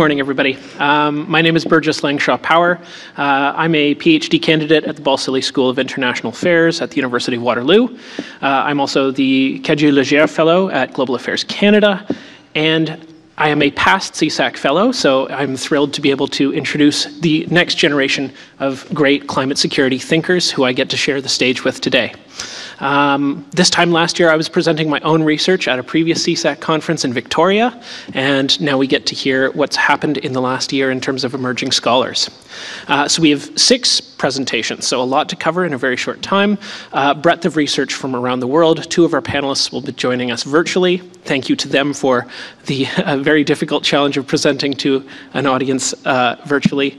morning, everybody. My name is Burgess Langshaw Power. I'm a PhD candidate at the Balsillie School of International Affairs at the University of Waterloo. I'm also the Cadieux Leger Fellow at Global Affairs Canada, and I am a past CSAC Fellow, so I'm thrilled to be able to introduce the next generation of great climate security thinkers who I get to share the stage with today. This time last year, I was presenting my own research at a previous CSAC conference in Victoria, and now we get to hear what's happened in the last year in terms of emerging scholars. So we have 6 presentations, so a lot to cover in a very short time. Breadth of research from around the world. 2 of our panelists will be joining us virtually. Thank you to them for the very difficult challenge of presenting to an audience virtually.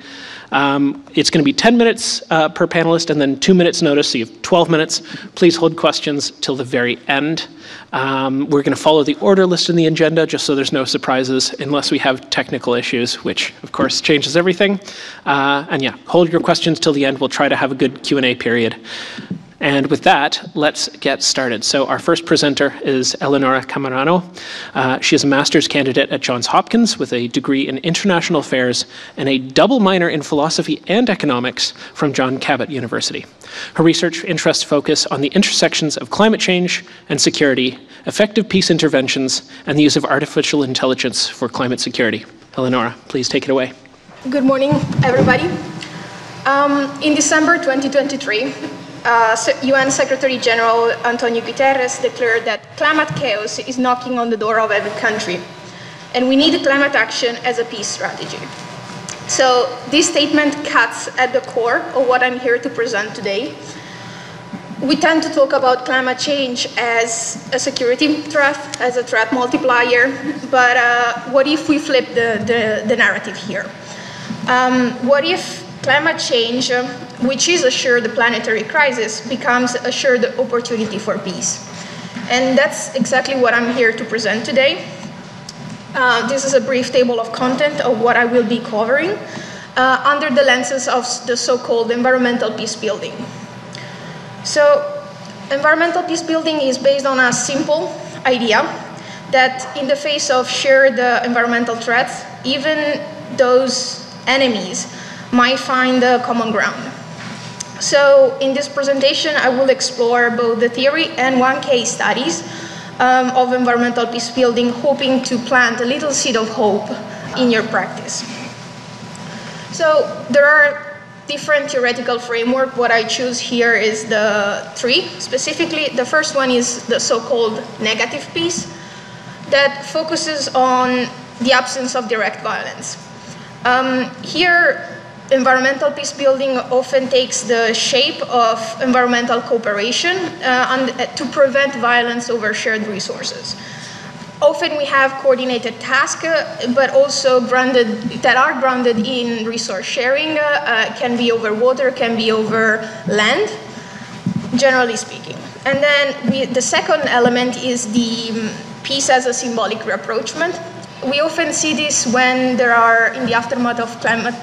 It's going to be 10 minutes per panelist and then 2 minutes notice, so you have 12 minutes. Please hold questions till the very end. We're going to follow the order listed in the agenda just so there's no surprises unless we have technical issues, which of course changes everything. And yeah, hold your questions till the end. We'll try to have a good Q&A period. And with that, let's get started. So our first presenter is Eleonora Cammarano. She is a master's candidate at Johns Hopkins with a degree in international affairs and a double minor in philosophy and economics from John Cabot University. Her research interests focus on the intersections of climate change and security, effective peace interventions, and the use of artificial intelligence for climate security. Eleonora, please take it away. Good morning, everybody. In December 2023, UN Secretary General Antonio Guterres declared that climate chaos is knocking on the door of every country, and we need climate action as a peace strategy. So this statement cuts at the core of what I'm here to present today. We tend to talk about climate change as a security threat, as a threat multiplier, but what if we flip the narrative here? What if climate change, which is a shared planetary crisis, becomes a shared opportunity for peace? And that's exactly what I'm here to present today. This is a brief table of content of what I will be covering under the lenses of the so-called environmental peace building. So, environmental peace building is based on a simple idea that in the face of shared environmental threats, even those enemies might find a common ground. So in this presentation, I will explore both the theory and 1 case studies of environmental peace building, hoping to plant a little seed of hope in your practice. So there are different theoretical framework. What I choose here is the 3. Specifically, the first one is the so-called negative peace that focuses on the absence of direct violence. Here, environmental peace building often takes the shape of environmental cooperation to prevent violence over shared resources. Often we have coordinated tasks, but also that are grounded in resource sharing, can be over water, can be over land, generally speaking. And then the second element is the peace as a symbolic rapprochement. We often see this when there are, in the aftermath of climate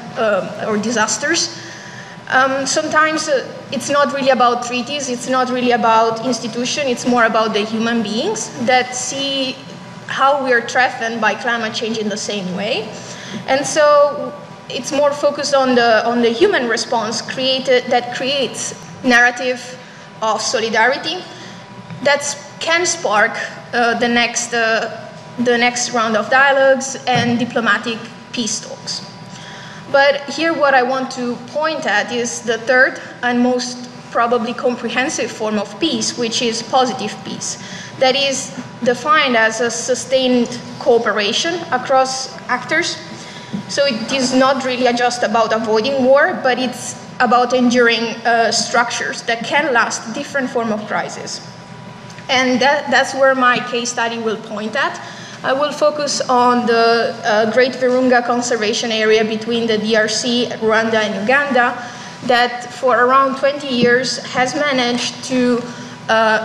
or disasters. Sometimes it's not really about treaties, it's not really about institutions, it's more about the human beings that see how we are threatened by climate change in the same way. And so it's more focused on the human response that creates narrative of solidarity that can spark the next round of dialogues and diplomatic peace talks. But here what I want to point at is the third and most probably comprehensive form of peace, which is positive peace. That is defined as a sustained cooperation across actors. So it is not really just about avoiding war, but it's about enduring structures that can last different form of crisis. And that's where my case study will point at. I will focus on the Great Virunga Conservation Area between the DRC, Rwanda, and Uganda that for around 20 years has managed to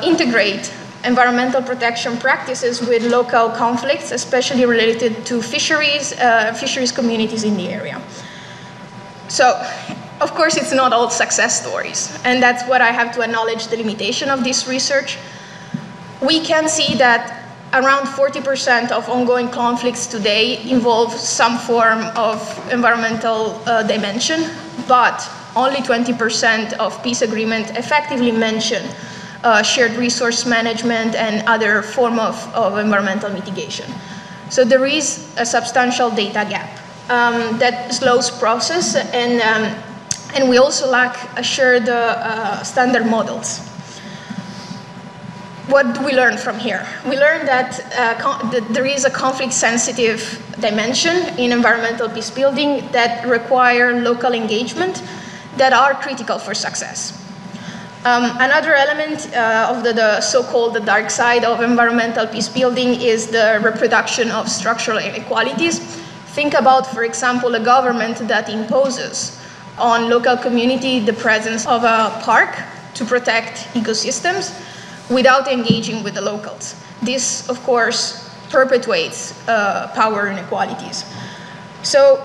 integrate environmental protection practices with local conflicts, especially related to fisheries communities in the area. So, of course, it's not all success stories, and that's what I have to acknowledge the limitation of this research. We can see that around 40% of ongoing conflicts today involve some form of environmental dimension, but only 20% of peace agreements effectively mention shared resource management and other form of environmental mitigation. So there is a substantial data gap that slows process, and we also lack assured standard models. What do we learn from here? We learned that there is a conflict-sensitive dimension in environmental peace building that require local engagement that are critical for success. Another element of the so-called dark side of environmental peace building is the reproduction of structural inequalities. Think about, for example, a government that imposes on local community the presence of a park to protect ecosystems without engaging with the locals. This, of course, perpetuates power inequalities. So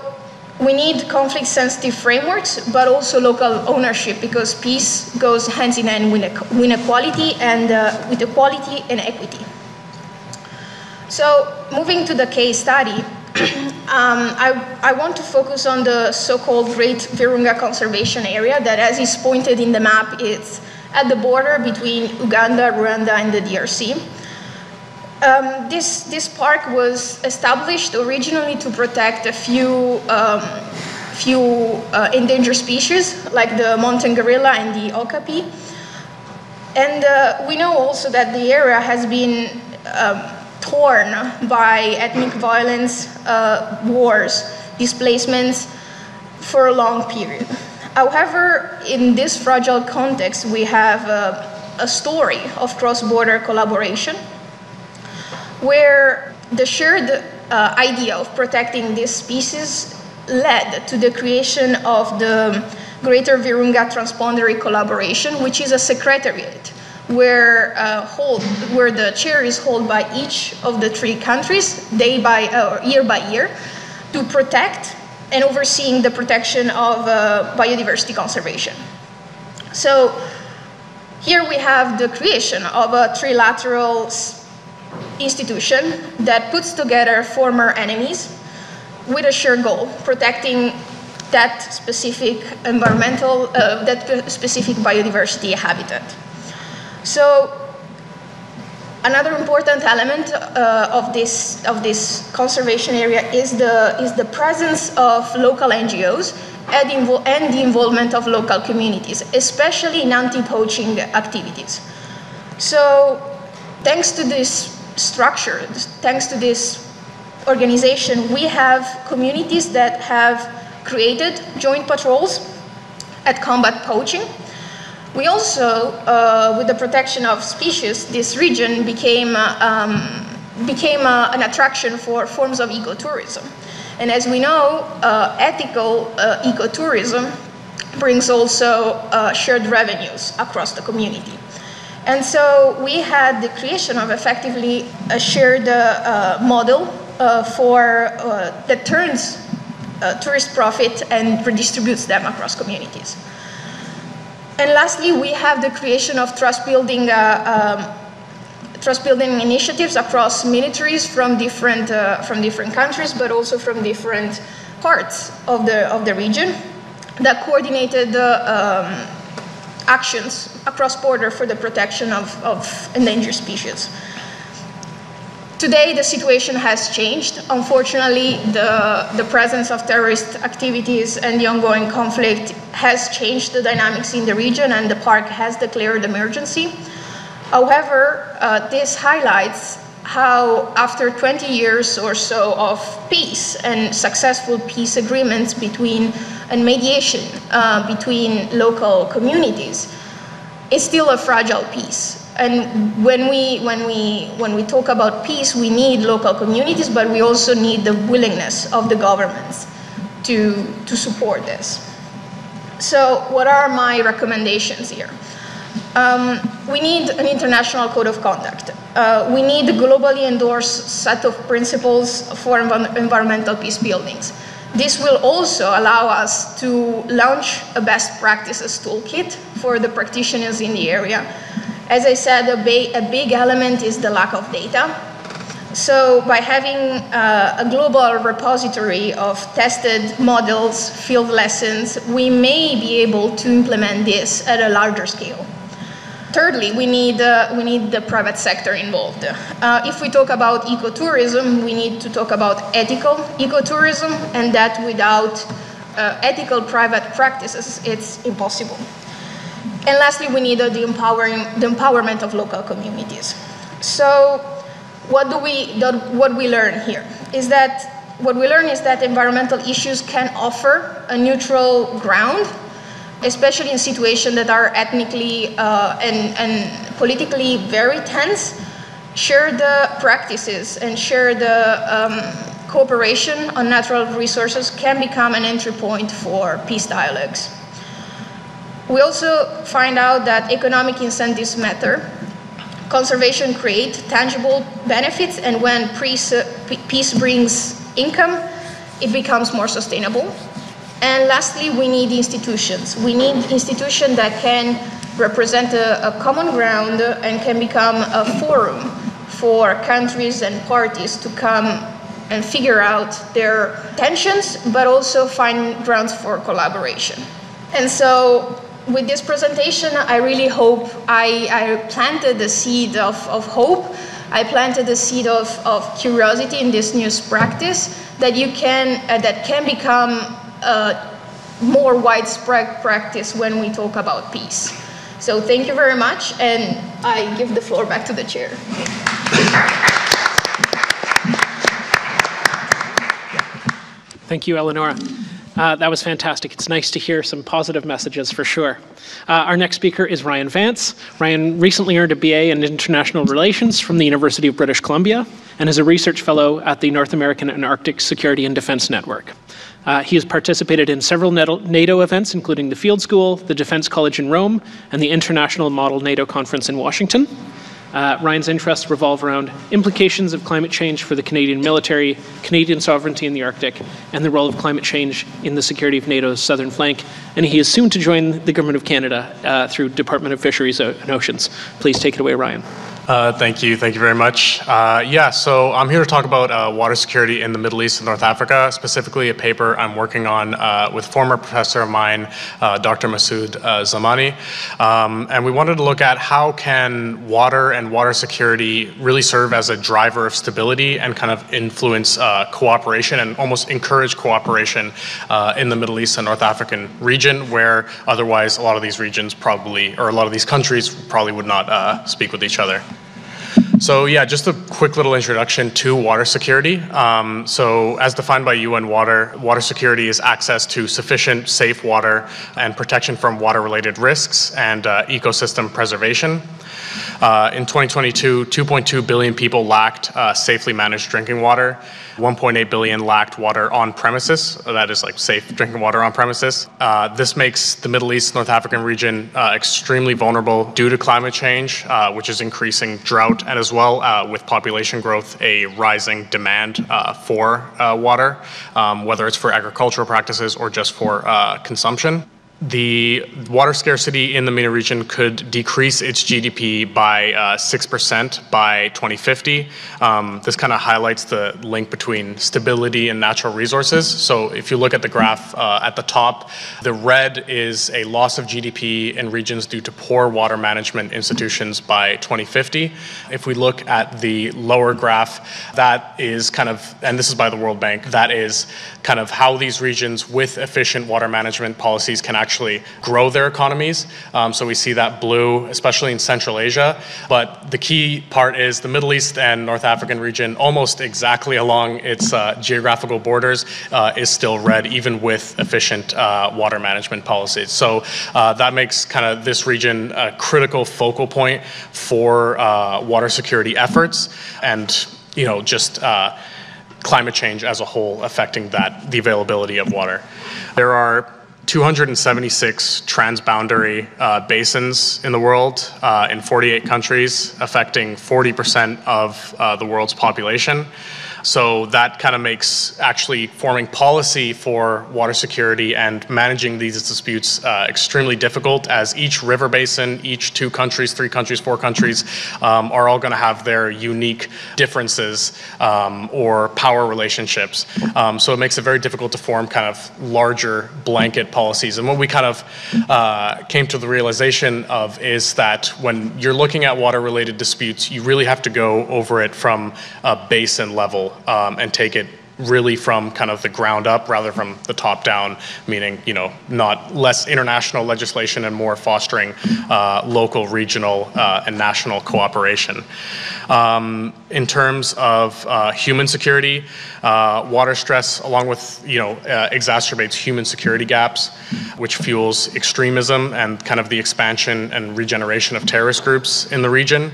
we need conflict-sensitive frameworks, but also local ownership, because peace goes hand in hand with equality and with equality and equity. So moving to the case study, I want to focus on the so-called Great Virunga Conservation Area that, as is pointed in the map, is at the border between Uganda, Rwanda, and the DRC. This park was established originally to protect a few endangered species, like the mountain gorilla and the okapi. And we know also that the area has been torn by ethnic violence, wars, displacements for a long period. However, in this fragile context, we have a story of cross-border collaboration where the shared idea of protecting this species led to the creation of the Greater Virunga Transboundary Collaboration, which is a secretariat where the chair is held by each of the three countries year by year to protect and overseeing the protection of biodiversity conservation. So here we have the creation of a trilateral institution that puts together former enemies with a shared goal, protecting that specific specific biodiversity habitat. So another important element of this conservation area is the presence of local NGOs and the involvement of local communities, especially in anti-poaching activities. So thanks to this structure, thanks to this organization, we have communities that have created joint patrols at combat poaching. We also, with the protection of species, this region became an attraction for forms of ecotourism. And as we know, ethical ecotourism brings also shared revenues across the community. And so we had the creation of effectively a shared model that turns tourist profit and redistributes them across communities. And lastly, we have the creation of trust-building initiatives across militaries from different countries, but also from different parts of the region that coordinated actions across border for the protection of endangered species. Today, the situation has changed. Unfortunately, the presence of terrorist activities and the ongoing conflict has changed the dynamics in the region, and the park has declared emergency. However, this highlights how after 20 years or so of peace and successful peace agreements and mediation between local communities, it's still a fragile peace. And when we talk about peace, we need local communities, but we also need the willingness of the governments to support this. So what are my recommendations here? We need an international code of conduct. We need a globally endorsed set of principles for environmental peace buildings. This will also allow us to launch a best practices toolkit for the practitioners in the area. As I said, a big element is the lack of data. So by having a global repository of tested models, field lessons, we may be able to implement this at a larger scale. Thirdly, we need the private sector involved. If we talk about ecotourism, we need to talk about ethical ecotourism, and that without ethical private practices, it's impossible. And lastly, we need the empowerment of local communities. So what we learn here is that environmental issues can offer a neutral ground, especially in situations that are ethnically and politically very tense. Share the practices and share the cooperation on natural resources can become an entry point for peace dialogues. We also find out that economic incentives matter. Conservation creates tangible benefits, and when peace brings income, it becomes more sustainable. And lastly, we need institutions. We need institutions that can represent a common ground and can become a forum for countries and parties to come and figure out their tensions, but also find grounds for collaboration. And so with this presentation, I really hope I planted the seed of hope. I planted the seed of curiosity in this new practice that can become a more widespread practice when we talk about peace. So thank you very much, and I give the floor back to the chair. Thank you, Eleonora. That was fantastic. It's nice to hear some positive messages for sure. Our next speaker is Ryan Vance. Ryan recently earned a BA in International Relations from the University of British Columbia and is a research fellow at the North American and Arctic Security and Defense Network. He has participated in several NATO events, including the Field School, the Defense College in Rome, and the International Model NATO Conference in Washington. Ryan's interests revolve around implications of climate change for the Canadian military, Canadian sovereignty in the Arctic, and the role of climate change in the security of NATO's southern flank. And he is soon to join the Government of Canada through Department of Fisheries and Oceans. Please take it away, Ryan. Thank you very much. So I'm here to talk about water security in the Middle East and North Africa, specifically a paper I'm working on with former professor of mine, Dr. Masoud Zamani. And we wanted to look at how can water and water security really serve as a driver of stability and kind of influence cooperation and almost encourage cooperation in the Middle East and North African region, where otherwise a lot of these regions probably, or a lot of these countries probably would not speak with each other. So yeah, just a quick little introduction to water security. So as defined by UN water security is access to sufficient, safe water and protection from water-related risks and ecosystem preservation. In 2022, 2.2 billion people lacked safely managed drinking water. 1.8 billion lacked water on premises, that is like safe drinking water on premises. This makes the Middle East, North African region extremely vulnerable due to climate change, which is increasing drought, and as well with population growth, a rising demand for water, whether it's for agricultural practices or just for consumption. The water scarcity in the MENA region could decrease its GDP by 6% by 2050. This kind of highlights the link between stability and natural resources. So if you look at the graph at the top, the red is a loss of GDP in regions due to poor water management institutions by 2050. If we look at the lower graph, that is kind of, and this is by the World Bank, that is kind of how these regions with efficient water management policies can actually grow their economies. So we see that blue, especially in Central Asia. But the key part is the Middle East and North African region, almost exactly along its geographical borders, is still red, even with efficient water management policies. So that makes kind of this region a critical focal point for water security efforts and, you know, just climate change as a whole affecting the availability of water. There are 276 transboundary basins in the world in 48 countries, affecting 40% of the world's population. So that kind of makes actually forming policy for water security and managing these disputes extremely difficult, as each river basin, each 2 countries, 3 countries, 4 countries are all going to have their unique differences or power relationships. So it makes it very difficult to form kind of larger blanket policies. And what we kind of came to the realization of is that when you're looking at water-related disputes, you really have to go over it from a basin level and take it really from kind of the ground up rather from the top down, meaning, you know, not less international legislation and more fostering local, regional, and national cooperation. In terms of human security, water stress, along with, you know, exacerbates human security gaps, which fuels extremism and kind of the expansion and regeneration of terrorist groups in the region.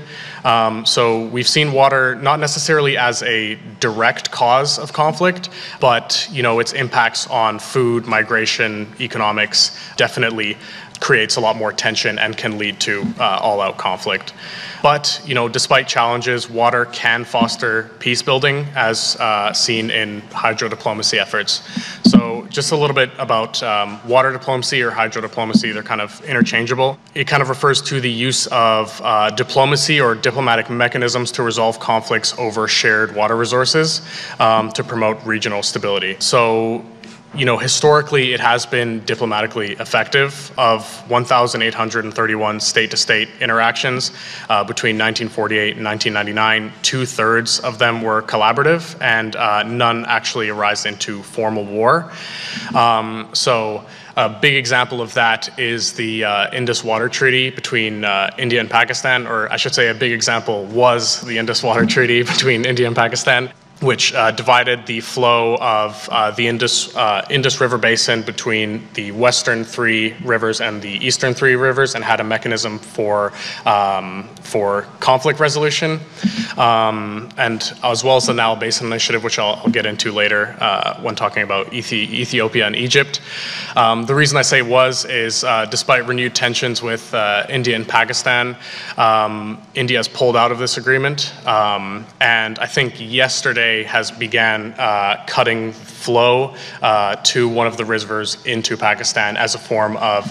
So we've seen water not necessarily as a direct cause of conflict, but, you know, its impacts on food, migration, economics definitely creates a lot more tension and can lead to all-out conflict. But, you know, despite challenges, water can foster peace building, as seen in hydro diplomacy efforts. So just a little bit about water diplomacy or hydro diplomacy. They're kind of interchangeable. It kind of refers to the use of diplomacy or diplomatic mechanisms to resolve conflicts over shared water resources to promote regional stability. So, you know, historically, it has been diplomatically effective. Of 1,831 state-to-state interactions between 1948 and 1999, 2/3 of them were collaborative, and none actually arise into formal war. So a big example of that is the Indus Water Treaty between India and Pakistan, or I should say a big example was the Indus Water Treaty between India and Pakistan, which divided the flow of the Indus River Basin between the western 3 rivers and the eastern 3 rivers, and had a mechanism for conflict resolution, and as well as the Nile Basin Initiative, which I'll get into later when talking about Ethiopia and Egypt. The reason I say is despite renewed tensions with India and Pakistan, India has pulled out of this agreement, and I think yesterday has began cutting flow to one of the rivers into Pakistan as a form of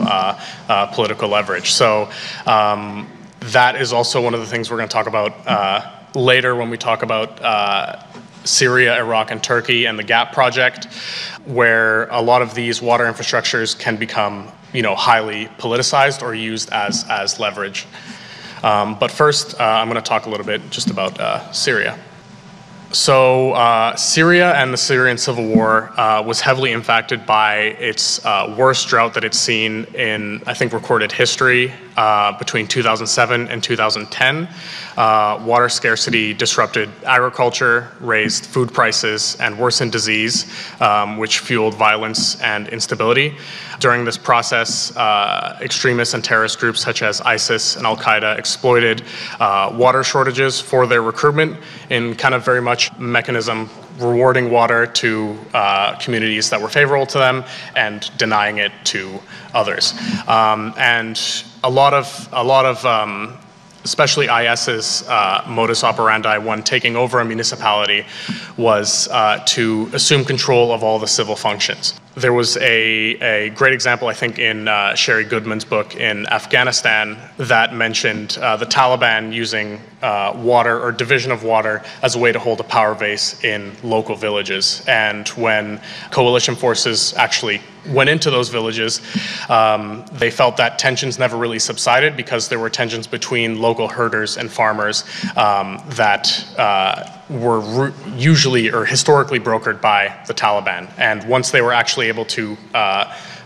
political leverage. So that is also one of the things we're going to talk about later when we talk about Syria, Iraq, and Turkey and the GAP project, where a lot of these water infrastructures can become, you know, highly politicized or used as leverage. But first, I'm going to talk a little bit just about Syria. So Syria and the Syrian civil war was heavily impacted by its worst drought that it's seen in, I think, recorded history between 2007 and 2010. Water scarcity disrupted agriculture, raised food prices, and worsened disease, which fueled violence and instability. During this process, extremists and terrorist groups such as ISIS and Al-Qaeda exploited water shortages for their recruitment in kind of very much mechanism rewarding water to communities that were favorable to them and denying it to others. And a lot of especially IS's modus operandi when taking over a municipality was to assume control of all the civil functions. There was a great example, I think, in Sherry Goodman's book in Afghanistan that mentioned the Taliban using water or division of water as a way to hold a power base in local villages. And when coalition forces actually went into those villages, they felt that tensions never really subsided because there were tensions between local herders and farmers that were usually or historically brokered by the Taliban. And once they were actually able to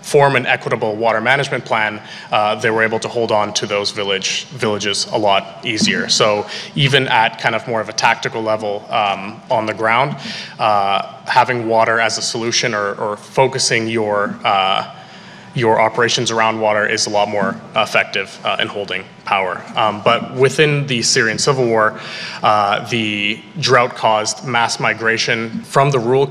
form an equitable water management plan, they were able to hold on to those villages a lot easier. So even at kind of more of a tactical level on the ground, having water as a solution or focusing your operations around water is a lot more effective in holding power. But within the Syrian civil war, the drought caused mass migration from the rural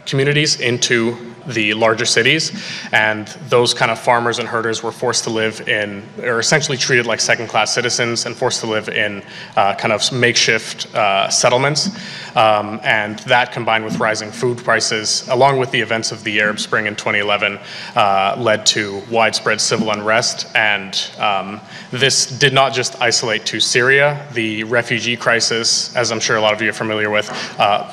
communities into the larger cities, and those kind of farmers and herders were forced to live in, or essentially treated like second-class citizens and forced to live in kind of makeshift settlements. And that combined with rising food prices, along with the events of the Arab Spring in 2011, led to widespread civil unrest. And this did not just isolate to Syria. The refugee crisis, as I'm sure a lot of you are familiar with,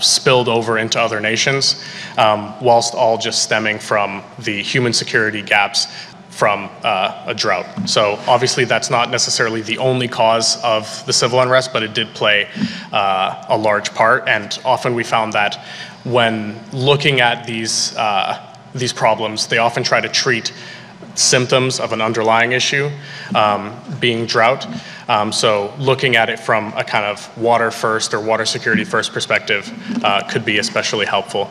spilled over into other nations, whilst all just stemming from the human security gaps from a drought. So obviously that's not necessarily the only cause of the civil unrest, but it did play a large part. And often we found that when looking at these problems, they often try to treat symptoms of an underlying issue, being drought. So looking at it from a kind of water first or water security first perspective could be especially helpful.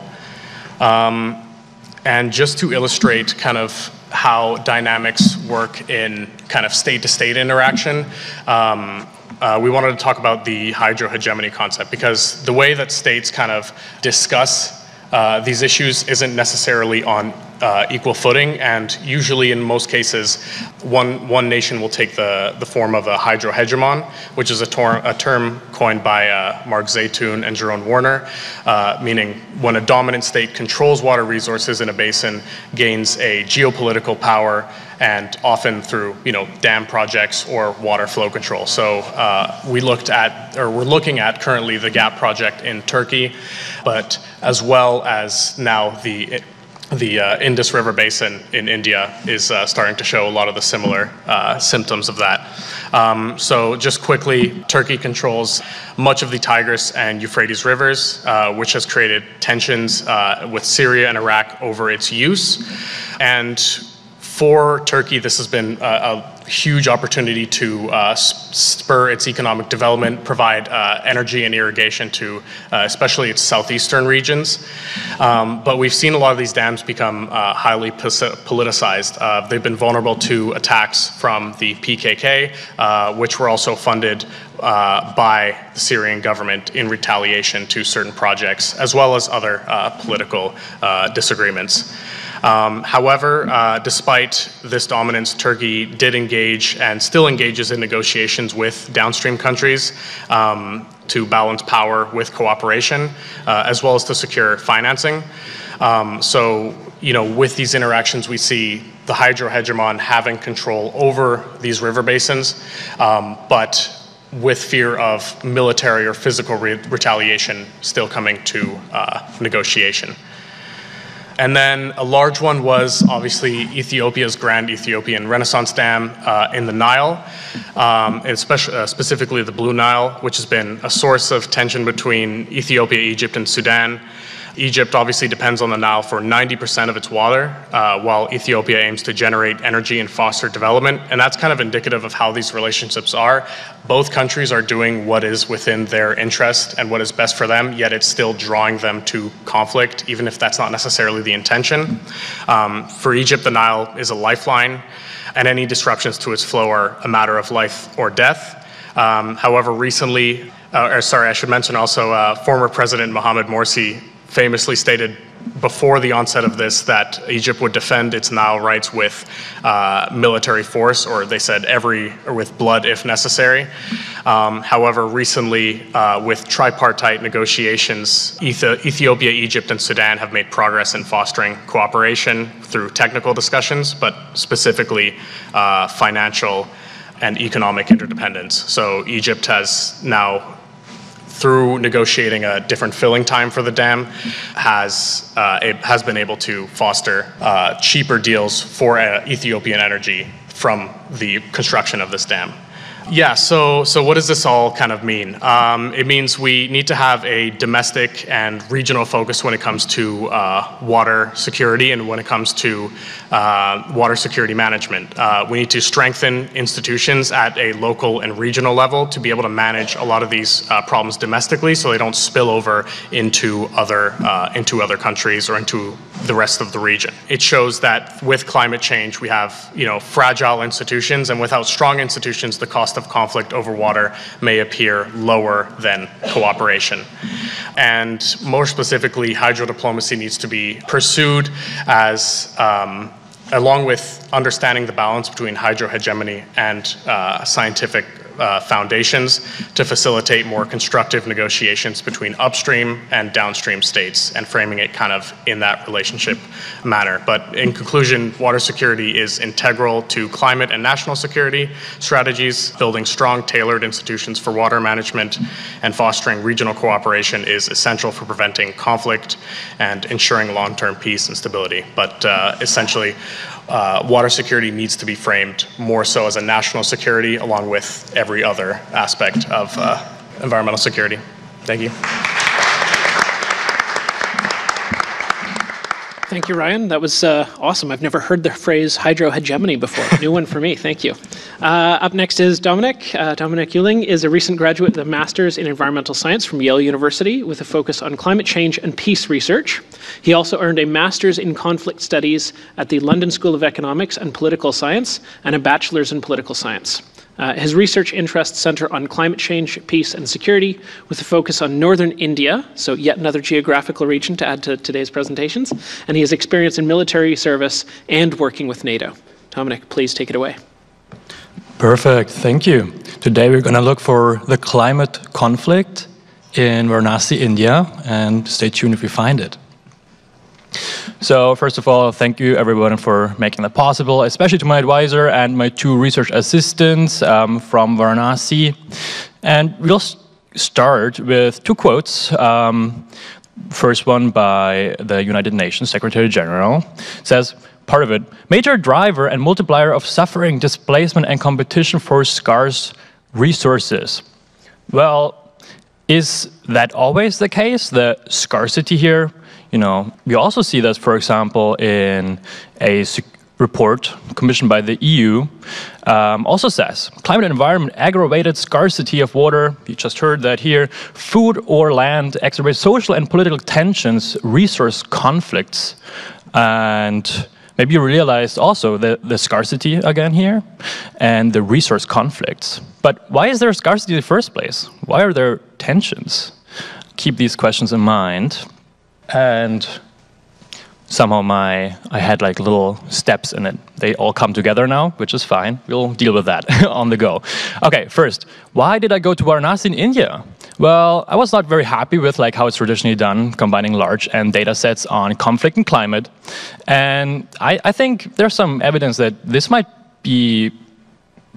And just to illustrate kind of how dynamics work in kind of state-to-state interaction, we wanted to talk about the hydrohegemony concept, because the way that states kind of discuss these issues isn't necessarily on equal footing, and usually in most cases one nation will take the form of a hydrohegemon, which is a term coined by Mark Zaytoun and Jerome Warner, meaning when a dominant state controls water resources in a basin, gains a geopolitical power, and often through dam projects or water flow control. So we're looking at currently the GAP project in Turkey, but as well as now the Indus River Basin in India is starting to show a lot of the similar symptoms of that. So just quickly, Turkey controls much of the Tigris and Euphrates rivers, which has created tensions with Syria and Iraq over its use. And for Turkey, this has been a huge opportunity to spur its economic development, provide energy and irrigation to especially its southeastern regions. But we've seen a lot of these dams become highly politicized. They've been vulnerable to attacks from the PKK, which were also funded by the Syrian government in retaliation to certain projects, as well as other political disagreements. However, despite this dominance, Turkey did engage and still engages in negotiations with downstream countries to balance power with cooperation, as well as to secure financing. So, with these interactions, we see the hydrohegemon having control over these river basins, but with fear of military or physical retaliation still coming to negotiation. And then a large one was obviously Ethiopia's Grand Ethiopian Renaissance Dam in the Nile, specifically the Blue Nile, which has been a source of tension between Ethiopia, Egypt, and Sudan. Egypt obviously depends on the Nile for 90% of its water, while Ethiopia aims to generate energy and foster development. And that's kind of indicative of how these relationships are. Both countries are doing what is within their interest and what is best for them, yet it's still drawing them to conflict, even if that's not necessarily the intention. For Egypt, the Nile is a lifeline, and any disruptions to its flow are a matter of life or death. However, recently, I should mention also former President Mohamed Morsi famously stated before the onset of this that Egypt would defend its Nile rights with military force, or they said with blood if necessary. However, recently with tripartite negotiations, Ethiopia, Egypt, and Sudan have made progress in fostering cooperation through technical discussions, but specifically financial and economic interdependence. So Egypt has now, through negotiating a different filling time for the dam, has been able to foster cheaper deals for Ethiopian energy from the construction of this dam. Yeah, so what does this all kind of mean? It means we need to have a domestic and regional focus when it comes to water security and when it comes to water security management. We need to strengthen institutions at a local and regional level to be able to manage a lot of these problems domestically, so they don't spill over into other countries or into the rest of the region. It shows that with climate change, we have fragile institutions, and without strong institutions, the cost of conflict over water may appear lower than cooperation. And more specifically, hydrodiplomacy needs to be pursued as along with understanding the balance between hydrohegemony and scientific foundations to facilitate more constructive negotiations between upstream and downstream states, and framing it kind of in that relationship manner. But in conclusion, water security is integral to climate and national security strategies. Building strong, tailored institutions for water management and fostering regional cooperation is essential for preventing conflict and ensuring long-term peace and stability. But essentially, water security needs to be framed more so as a national security along with every other aspect of environmental security. Thank you. Thank you, Ryan. That was awesome. I've never heard the phrase hydrohegemony before. New one for me. Thank you. Up next is Dominik. Dominik Juling is a recent graduate with a master's in environmental science from Yale University with a focus on climate change and peace research. He also earned a master's in conflict studies at the London School of Economics and Political Science and a bachelor's in political science. His research interests center on climate change, peace, and security, with a focus on northern India, so yet another geographical region to add to today's presentations, and he has experience in military service and working with NATO. Dominik, please take it away. Perfect, thank you. Today we're going to look for the climate conflict in Varanasi, India, and stay tuned if we find it. So first of all, thank you everyone for making that possible, especially to my advisor and my two research assistants from Varanasi. And we'll start with two quotes. First one by the United Nations Secretary General. It says, part of it, major driver and multiplier of suffering, displacement and competition for scarce resources. Well, is that always the case, the scarcity here? You know, we also see this, for example, in a report commissioned by the EU, also says, climate and environment aggravated scarcity of water, you just heard that here, food or land, exacerbate social and political tensions, resource conflicts, and maybe you realized also the scarcity again here, and the resource conflicts. But why is there scarcity in the first place? Why are there tensions? Keep these questions in mind. And somehow I had like little steps in it. They all come together now, which is fine. We'll deal with that on the go. Okay, first, why did I go to Varanasi in India? Well, I was not very happy with like how it's traditionally done, combining large and data sets on conflict and climate. And I think there's some evidence that this might be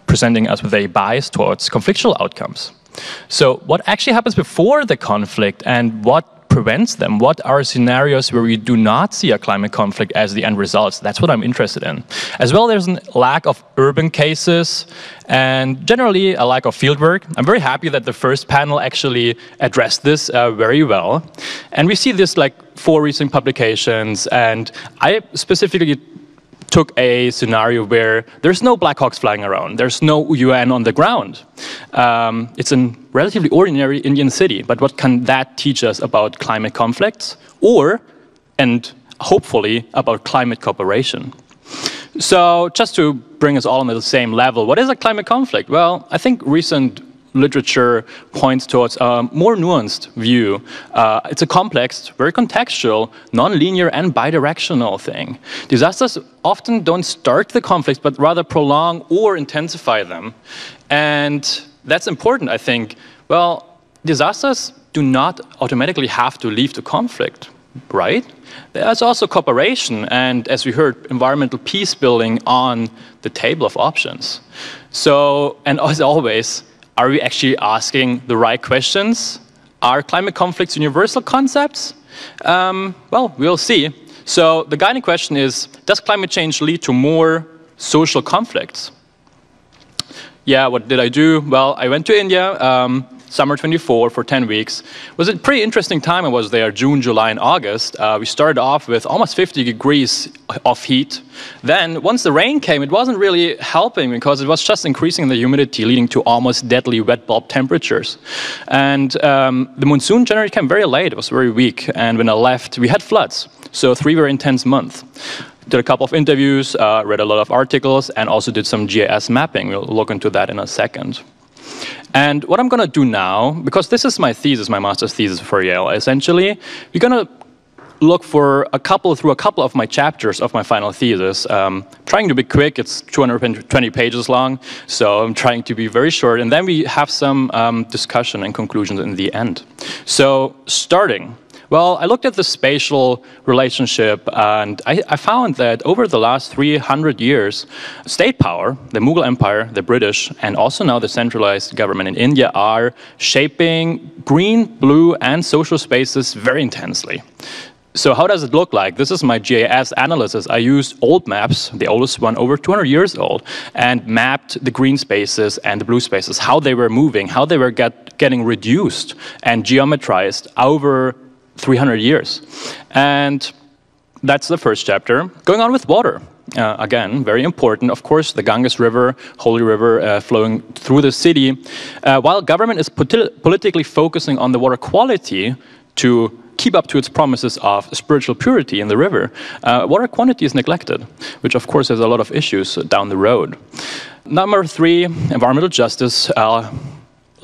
presenting us with a bias towards conflictual outcomes. So what actually happens before the conflict and what prevents them? What are scenarios where we do not see a climate conflict as the end results? That's what I'm interested in. As well, there's a lack of urban cases and generally a lack of fieldwork. I'm very happy that the first panel actually addressed this very well. And we see this like 4 recent publications, and I specifically took a scenario where there's no Black Hawks flying around, there's no UN on the ground. It's a relatively ordinary Indian city, but what can that teach us about climate conflicts and hopefully about climate cooperation? So just to bring us all on the same level, what is a climate conflict? Well, I think recent literature points towards a more nuanced view. It's a complex, very contextual, non-linear and bidirectional thing. Disasters often don't start the conflicts, but rather prolong or intensify them. And that's important, I think. Well, disasters do not automatically have to lead to conflict, right? There's also cooperation and, as we heard, environmental peace building on the table of options. So, and as always, are we actually asking the right questions? Are climate conflicts universal concepts? Well, we'll see. So the guiding question is, does climate change lead to more social conflicts? Yeah, what did I do? Well, I went to India, summer 24 for 10 weeks. It was a pretty interesting time. I was there June, July, and August. We started off with almost 50 degrees of heat. Then, once the rain came, it wasn't really helping because it was just increasing the humidity, leading to almost deadly wet bulb temperatures. And the monsoon generally came very late. It was very weak. And when I left, we had floods. So 3 very intense months. Did a couple of interviews, read a lot of articles, and also did some GIS mapping. We'll look into that in a second. And what I'm going to do now, because this is my thesis, my master's thesis for Yale, essentially, we're going to look through a couple of my chapters of my final thesis. Trying to be quick, it's 220 pages long, so I'm trying to be very short, and then we have some discussion and conclusions in the end. So, starting. Well, I looked at the spatial relationship, and I found that over the last 300 years, state power, the Mughal Empire, the British, and also now the centralized government in India are shaping green, blue, and social spaces very intensely. So how does it look like? This is my GIS analysis. I used old maps, the oldest one over 200 years old, and mapped the green spaces and the blue spaces, how they were moving, how they were getting reduced and geometrized over 300 years. And that's the first chapter. Going on with water. Again, very important. Of course, the Ganges River, holy river flowing through the city. While government is politically focusing on the water quality to keep up to its promises of spiritual purity in the river, water quantity is neglected, which of course has a lot of issues down the road. Number 3, environmental justice.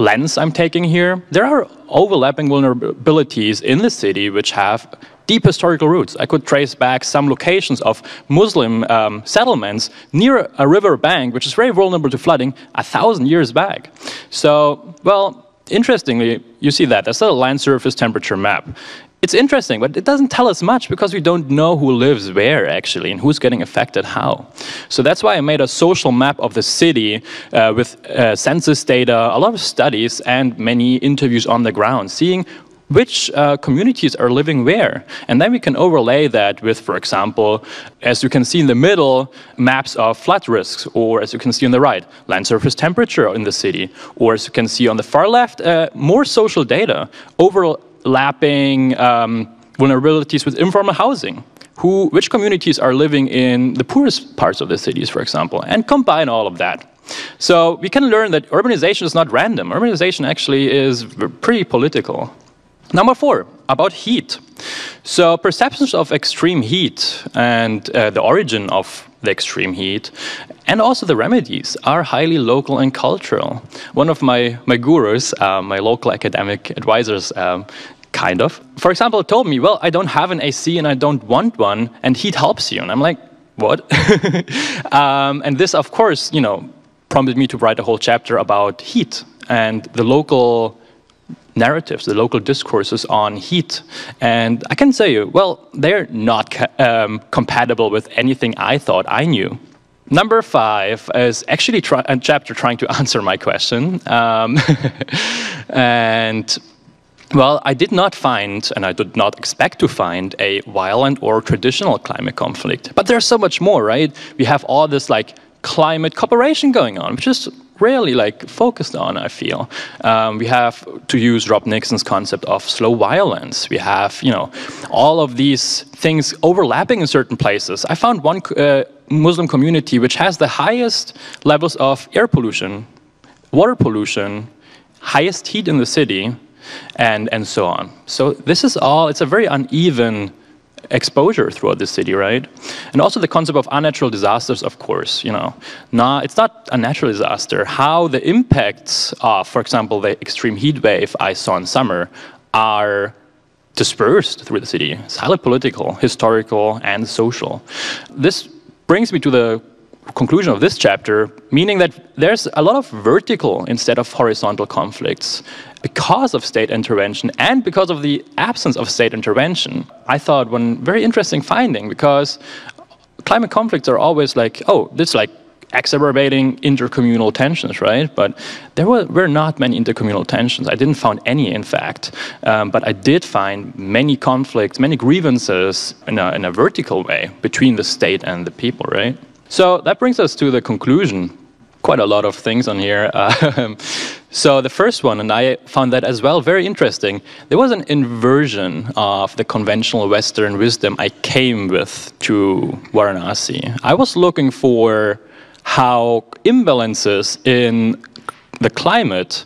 Lens I'm taking here. There are overlapping vulnerabilities in the city which have deep historical roots. I could trace back some locations of Muslim settlements near a river bank, which is very vulnerable to flooding, 1,000 years back. So, well, interestingly, you see that. That's a land surface temperature map. It's interesting, but it doesn't tell us much because we don't know who lives where, actually, and who's getting affected how. So that's why I made a social map of the city with census data, a lot of studies, and many interviews on the ground, seeing which communities are living where. And then we can overlay that with, for example, as you can see in the middle, maps of flood risks, or as you can see on the right, land surface temperature in the city, or as you can see on the far left, more social data, overlapping vulnerabilities with informal housing. Which communities are living in the poorest parts of the cities, for example, and combine all of that. So we can learn that urbanization is not random. Urbanization actually is pretty political. Number 4, about heat. So perceptions of extreme heat and the origin of the extreme heat and also the remedies are highly local and cultural. One of my gurus, my local academic advisors, kind of, for example, told me, well, I don't have an AC and I don't want one, and heat helps you. And I'm like, what? And this, of course, you know, prompted me to write a whole chapter about heat and the local narratives, the local discourses on heat. And I can say, well, they're not compatible with anything I thought I knew. Number 5 is actually a chapter trying to answer my question. And well, I did not find, and I did not expect to find, a violent or traditional climate conflict. But there's so much more, right? We have all this like climate cooperation going on, which is rarely like focused on, I feel. We have, to use Rob Nixon's concept of slow violence. We have, you know, all of these things overlapping in certain places. I found one Muslim community which has the highest levels of air pollution, water pollution, highest heat in the city, and so on. So this is all, it's a very uneven exposure throughout the city, right? And also the concept of unnatural disasters, of course, you know. It's not a natural disaster. How the impacts of, for example, the extreme heat wave I saw in summer are dispersed through the city. It's highly political, historical, and social. This brings me to the conclusion of this chapter, meaning that there's a lot of vertical instead of horizontal conflicts because of state intervention and because of the absence of state intervention. I thought one very interesting finding, because climate conflicts are always like, oh, this like exacerbating intercommunal tensions, right? But there were not many intercommunal tensions. I didn't find any, in fact. But I did find many conflicts, many grievances in a vertical way between the state and the people, right? So that brings us to the conclusion. Quite a lot of things on here. So the first one, and I found that as well very interesting, there was an inversion of the conventional Western wisdom I came with to Varanasi. I was looking for how imbalances in the climate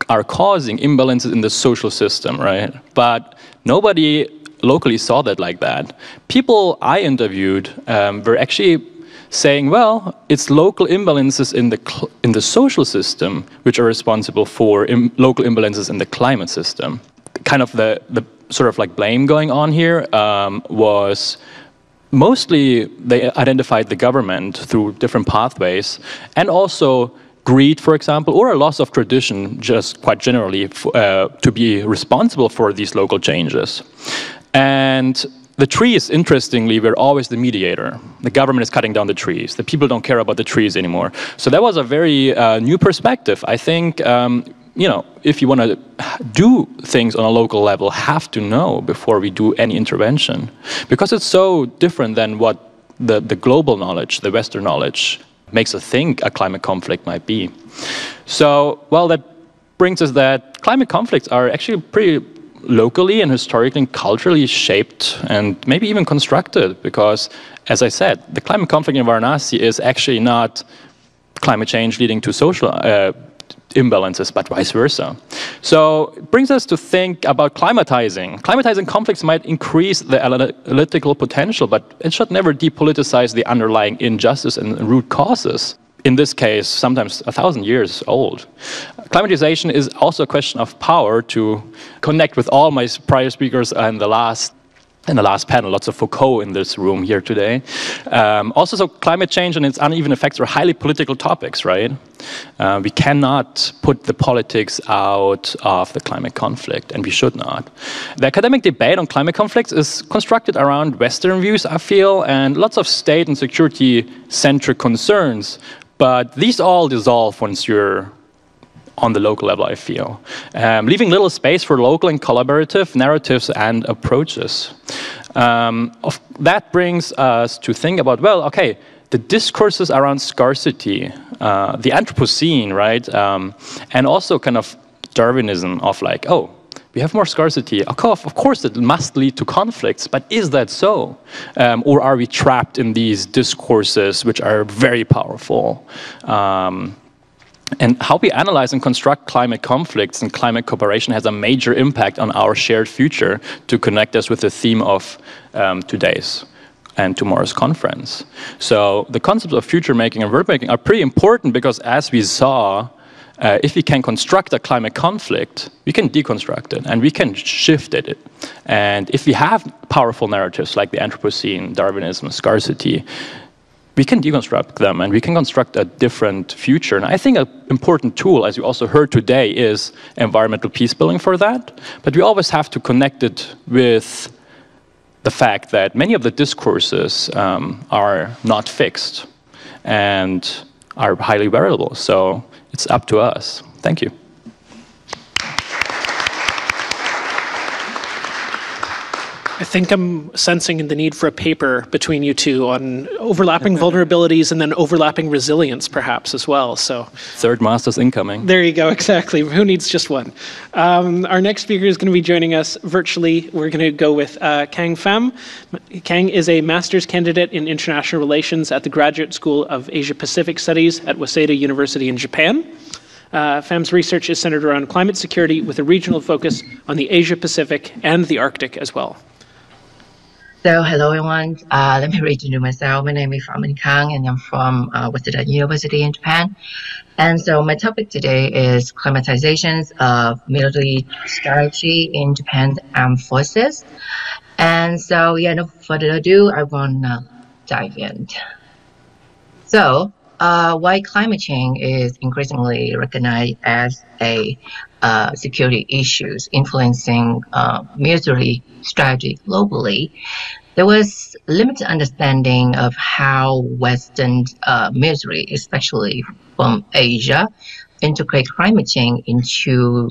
are causing imbalances in the social system, right? But nobody locally saw that like that. People I interviewed were actually saying, well, it's local imbalances in the social system which are responsible for local imbalances in the climate system. Kind of the sort of like blame going on here was mostly they identified the government through different pathways, and also greed, for example, or a loss of tradition, just quite generally, to be responsible for these local changes. And the trees, interestingly, were always the mediator. The government is cutting down the trees. The people don't care about the trees anymore. So that was a very new perspective. I think, you know, if you want to do things on a local level, have to know before we do any intervention. Because it's so different than what the global knowledge, the Western knowledge, makes us think a climate conflict might be. So, well, that brings us that climate conflicts are actually pretty locally and historically and culturally shaped and maybe even constructed, because, as I said, the climate conflict in Varanasi is actually not climate change leading to social imbalances, but vice versa. So it brings us to think about climatizing. Climatizing conflicts might increase the analytical potential, but it should never depoliticize the underlying injustice and root causes. In this case, sometimes 1,000 years old. Climatization is also a question of power, to connect with all my prior speakers in the last panel, lots of Foucault in this room here today. Also, so climate change and its uneven effects are highly political topics, right? We cannot put the politics out of the climate conflict, and we should not. The academic debate on climate conflicts is constructed around Western views, I feel, and lots of state and security-centric concerns. But these all dissolve once you're on the local level, I feel, leaving little space for local and collaborative narratives and approaches. That brings us to think about, well, okay, the discourses around scarcity, the Anthropocene, right, and also kind of Darwinism of like, oh, we have more scarcity. Of course, it must lead to conflicts, but is that so? Or are we trapped in these discourses which are very powerful? And how we analyze and construct climate conflicts and climate cooperation has a major impact on our shared future, to connect us with the theme of today's and tomorrow's conference. So the concepts of future making and world making are pretty important, because as we saw, if we can construct a climate conflict, we can deconstruct it and we can shift it. And if we have powerful narratives like the Anthropocene, Darwinism, scarcity, we can deconstruct them and we can construct a different future. And I think an important tool, as you also heard today, is environmental peace building for that. But we always have to connect it with the fact that many of the discourses are not fixed and are highly variable. So it's up to us. Thank you. I think I'm sensing the need for a paper between you two on overlapping vulnerabilities and then overlapping resilience, perhaps, as well. So, third master's incoming. There you go, exactly. Who needs just one? Our next speaker is going to be joining us virtually. We're going to go with Khang Pham. Khang is a master's candidate in international relations at the Graduate School of Asia-Pacific Studies at Waseda University in Japan. Pham's research is centered around climate security with a regional focus on the Asia-Pacific and the Arctic as well. So, hello everyone. Let me introduce myself. My name is Khang, and I'm from Waseda University in Japan. And so my topic today is climatizations of military strategy in Japan's armed forces. And so, yeah, no further ado, I want to dive in. So, why climate change is increasingly recognized as a security issues influencing military strategy globally. There was limited understanding of how Western military, especially from Asia, integrate climate change into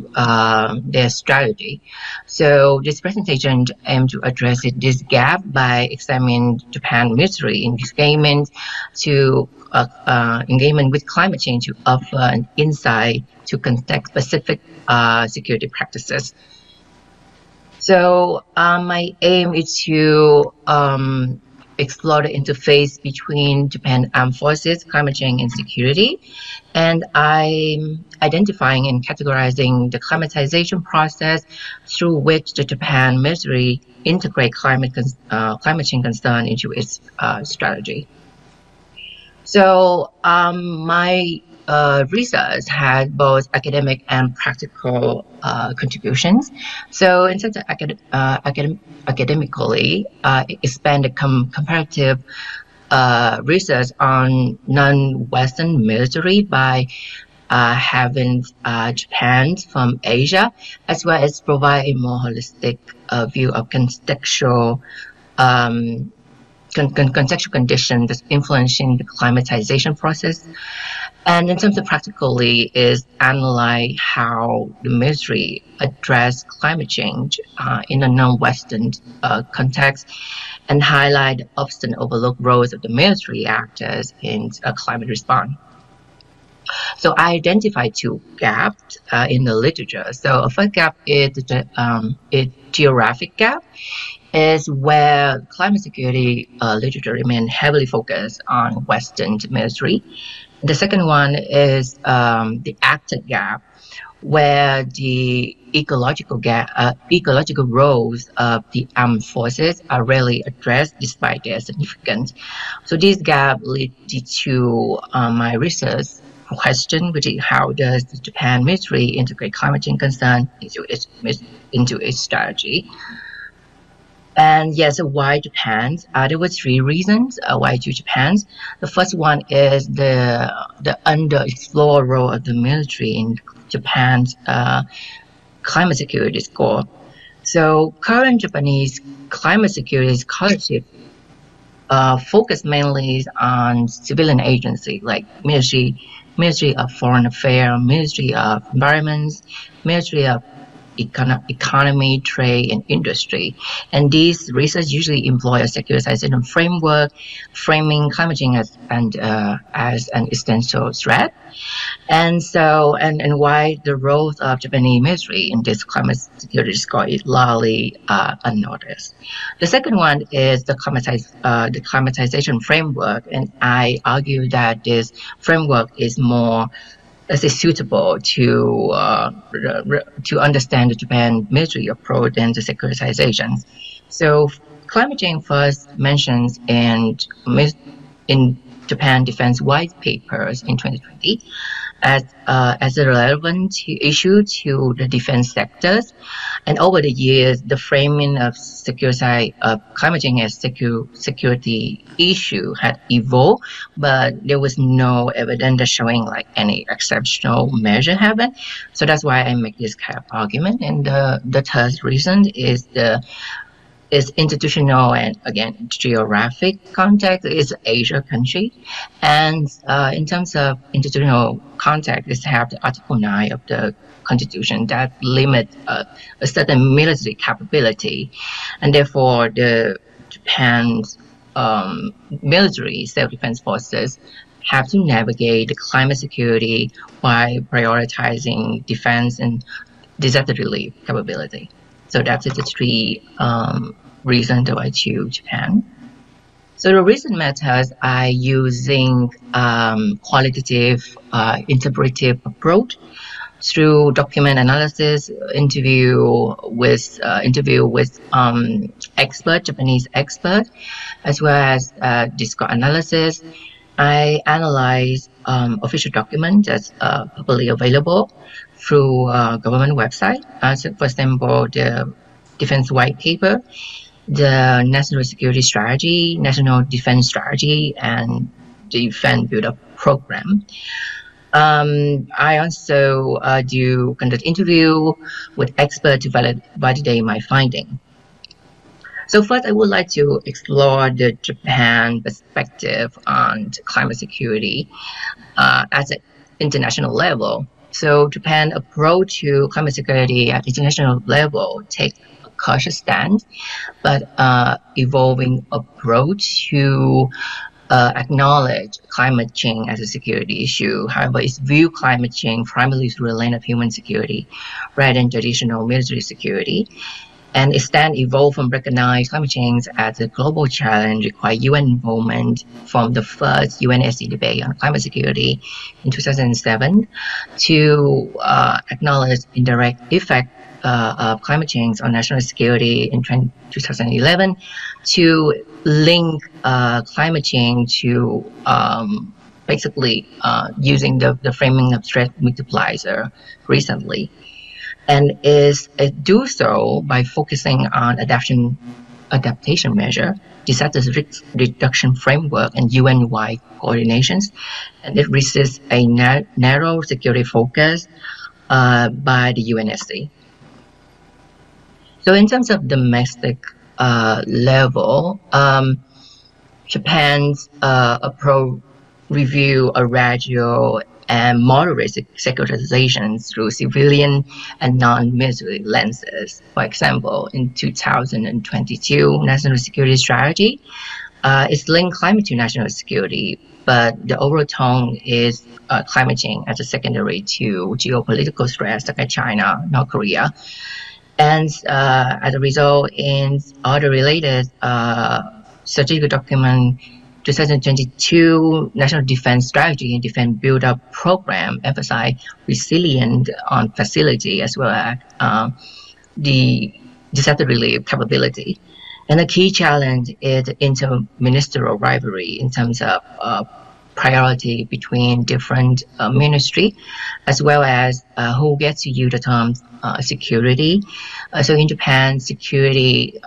their strategy. So this presentation aims to address this gap by examining Japan military engagement with climate change to offer an insight to context-specific security practices. So my aim is to explore the interface between Japan armed forces, climate change, and security. And I'm identifying and categorizing the climatization process through which the Japan military integrate climate change concern into its strategy. So my research had both academic and practical contributions. So in terms of academically, it expanded comparative research on non-Western military by having Japan from Asia, as well as provide a more holistic view of contextual conditions that's influencing the climatization process. And in terms of practically is analyze how the military address climate change in a non-Western context, and highlight the often overlooked roles of the military actors in climate response. So I identified two gaps in the literature. So a first gap is the geographic gap, is where climate security literature remains heavily focused on Western military. The second one is the actor gap, where the ecological roles of the armed forces are rarely addressed despite their significance. So this gap leads to my research question, which is how does the Japan military integrate climate change concern into its strategy? And yes, why Japan? There were three reasons why to Japan. The first one is the underexplored role of the military in Japan's climate security score. So current Japanese climate security scholarship focus mainly on civilian agencies like Ministry of Foreign Affairs, Ministry of Environment, Ministry of Economy, Trade, and Industry. And these research usually employ a securitization framework, framing climate change as an essential threat. And so, and why the role of Japanese military in this climate security score is largely unnoticed. The second one is the climatization framework, and I argue that this framework is more suitable to understand the Japan military approach and the securitization. So climate change first mentions in Japan Defense White Papers in 2020 as a relevant issue to the defense sectors. And over the years, the framing of climate change as security issue had evolved, but there was no evidence showing like any exceptional measure happened. So that's why I make this kind of argument. And the third reason is institutional and again geographic context. Is Asia country, and in terms of institutional context, is have the Article 9 of the Constitution that limit a certain military capability, and therefore the Japan's military self-defense forces have to navigate the climate security by prioritizing defense and disaster relief capability. So that's the three reasons that I choose Japan. So the recent methods I using qualitative interpretive approach through document analysis, interview with Japanese expert, as well as discourse analysis. I analyze official documents that's publicly available through government website. So for example, the Defense White Paper, the National Security Strategy, National Defense Strategy, and the Defense Build-Up Program. I also do conduct interview with experts to validate my finding. So first, I would like to explore the Japan perspective on climate security at an international level. So Japan approach to climate security at international level take a cautious stance, but evolving approach to acknowledge climate change as a security issue. However, it's view climate change primarily through the lens of human security rather than traditional military security. And its stand evolved from recognize climate change as a global challenge, require UN involvement from the first UNSC debate on climate security in 2007 to acknowledge indirect effect of climate change on national security in 2011 to link climate change to basically using the framing of threat multiplier recently, and it do so by focusing on adaptation measure, disaster risk reduction framework, and UN-wide coordinations, and it resists a narrow security focus by the UNSC. So in terms of domestic level, Japan's approach review a gradual and moderate securitization through civilian and non-military lenses. For example, in 2022 National Security Strategy, it's linked climate to national security, but the overall tone is climate change as a secondary to geopolitical threats like China, North Korea. And as a result, in other related strategic document, 2022 National Defense Strategy and Defense Build-Up Program emphasize resilience on facility as well as the disaster relief capability. And the key challenge is interministerial rivalry in terms of priority between different ministry, as well as who gets to use the term security. So in Japan, security,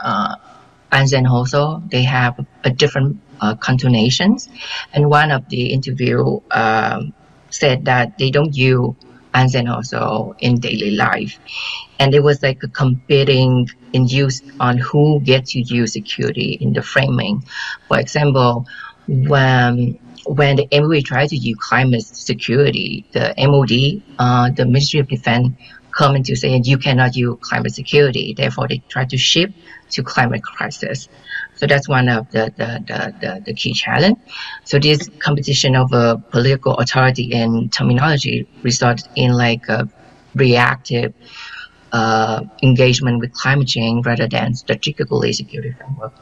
Anzen also, they have a different connotations. And one of the interview said that they don't use Anzen also in daily life. And it was like a competing in use on who gets to use security in the framing. For example, when the MOD tried to use climate security, the MOD, the Ministry of Defense, come into saying you cannot use climate security. Therefore, they try to shift to climate crisis. So that's one of the key challenge. So this competition of political authority and terminology results in like a reactive engagement with climate change rather than strategically security framework.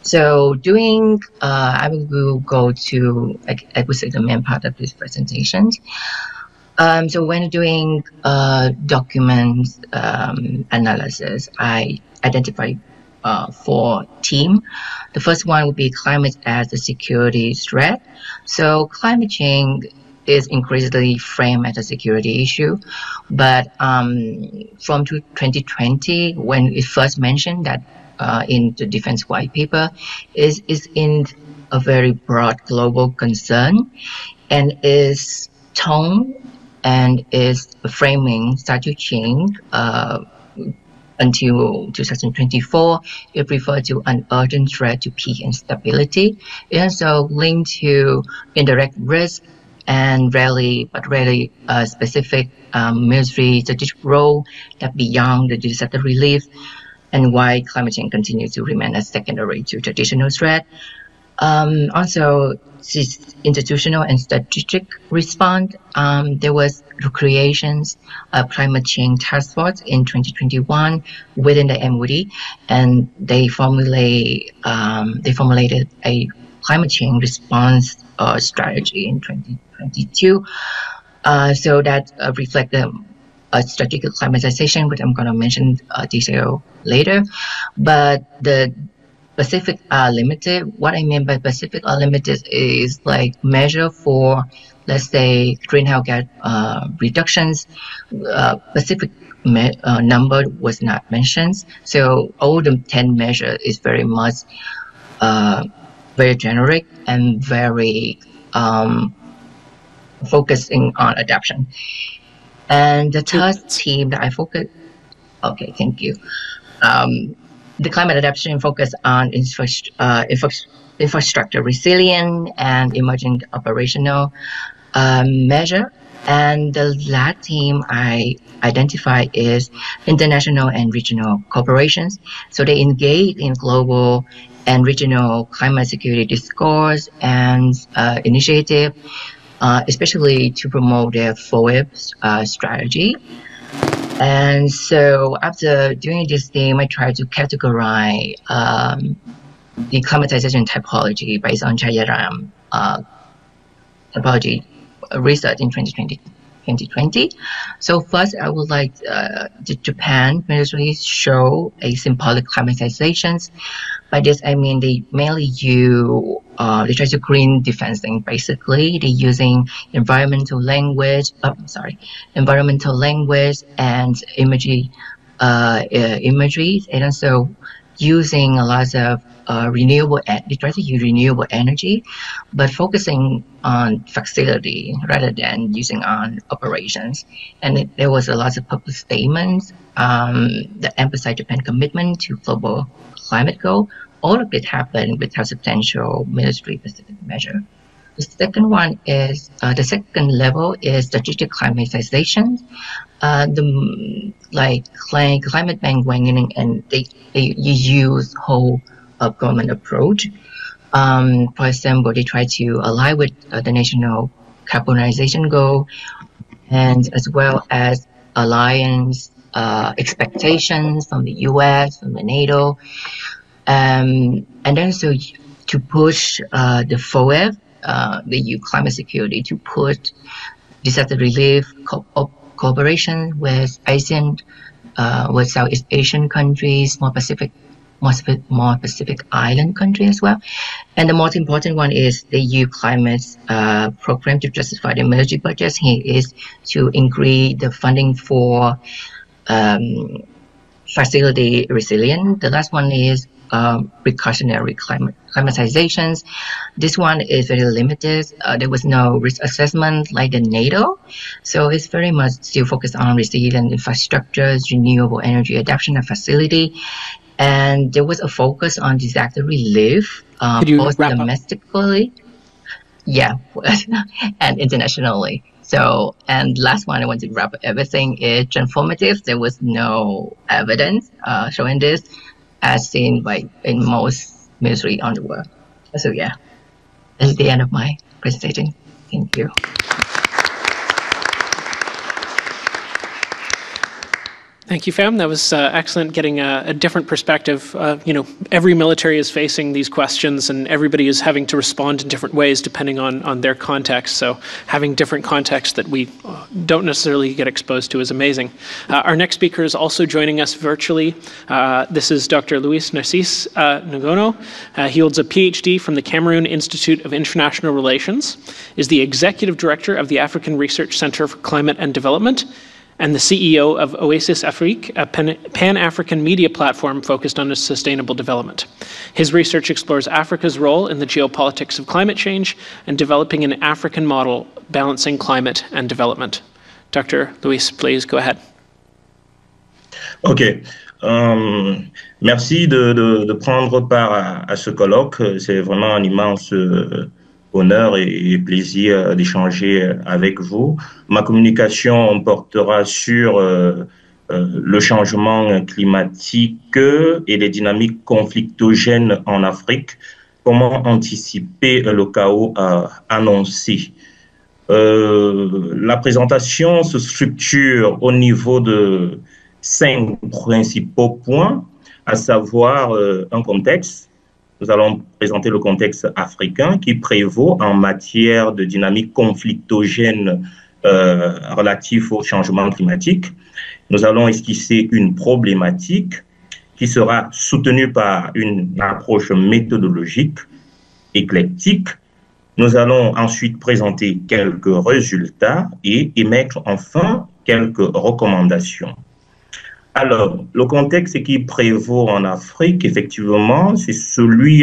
So doing, I will go to, I would say, the main part of this presentation. So when doing document analysis, I identify 4 themes. The first one would be climate as a security threat. So climate change is increasingly framed as a security issue, but from 2020, when it first mentioned that in the defense white paper, is in a very broad global concern, and is tone and its framing start to change until 2024. It referred to an urgent threat to peace and stability. It also linked to indirect risk and rarely specific military strategic role that beyond the disaster relief, and why climate change continues to remain a secondary to traditional threat. Also, this institutional and strategic response, there was the creations of climate change task force in 2021 within the MOD, and they formulated a climate change response strategy in 2022. So that reflected a strategic climatization, which I'm going to mention detail later. But the specific are limited. What I mean by specific are limited is like measure for, let's say, greenhouse gas reductions. Specific number was not mentioned. So all the 10 measures is very much very generic and very focusing on adaptation. And the third team that I focus, okay, thank you. The climate adaptation focus on infrastructure resilience and emerging operational measure. And the last team I identify is international and regional corporations. So they engage in global and regional climate security discourse and initiative, especially to promote their FOIP strategy. And so after doing this theme, I tried to categorize the climatization typology based on Chaire Raoul-Dandurand typology research in 2020. 2020. So first, I would like the Japan ministry show a symbolic climatizations. By this, I mean they mainly they try to green defensing. Basically, they're using environmental language and imagery, and also using a lot of they try to use renewable energy, but focusing on facility rather than using on operations. And there was a lot of public statements that emphasize Japan's commitment to global climate goal. All of it happened without substantial military-specific measure. The second one is the second level is strategic climatization. Climate bandwagoning, and they use whole government approach. For example, they try to align with the national carbonization goal, and as well as alliance expectations from the U.S., from the NATO, and then so to push the FOEF, the EU climate security, to put disaster relief cooperation with Asian, with Southeast Asian countries, more Pacific island countries as well. And the most important one is the EU climate program to justify the military budgets. Here is to increase the funding for facility resilience. The last one is precautionary climatizations. This one is very limited. There was no risk assessment like the NATO, so it's very much still focused on resilient infrastructures, renewable energy adaptation and facility, and there was a focus on disaster relief, both domestically, and internationally. So, and last one I want to wrap up everything is transformative. There was no evidence showing this, as seen in most military on the world. So yeah, that's the end of my presentation. Thank you. Thank you, Pham. That was excellent, getting a different perspective. Every military is facing these questions, and everybody is having to respond in different ways depending on their context. So having different contexts that we don't necessarily get exposed to is amazing. Our next speaker is also joining us virtually. This is Dr. Luis Narcisse Ngono. He holds a PhD from the Cameroun Institut of International Relations, is the Executive Director of the African Research Center for Climate and Development, and the CEO of Oasis Afrique, a pan-African media platform focused on sustainable development. His research explores Africa's role in the geopolitics of climate change and developing an African model balancing climate and development. Dr. Luis, please go ahead. OK. Merci de prendre part à ce colloque. C'est vraiment un immense honneur et plaisir d'échanger avec vous. Ma communication portera sur le changement climatique et les dynamiques conflictogènes en Afrique. Comment anticiper le chaos annoncé? La présentation se structure au niveau de 5 principaux points, à savoir un contexte. Nous allons présenter le contexte africain qui prévaut en matière de dynamique conflictogène relative au changement climatique. Nous allons esquisser une problématique qui sera soutenue par une approche méthodologique éclectique. Nous allons ensuite présenter quelques résultats et émettre enfin quelques recommandations. Alors, le contexte qui prévaut en Afrique, effectivement, c'est celui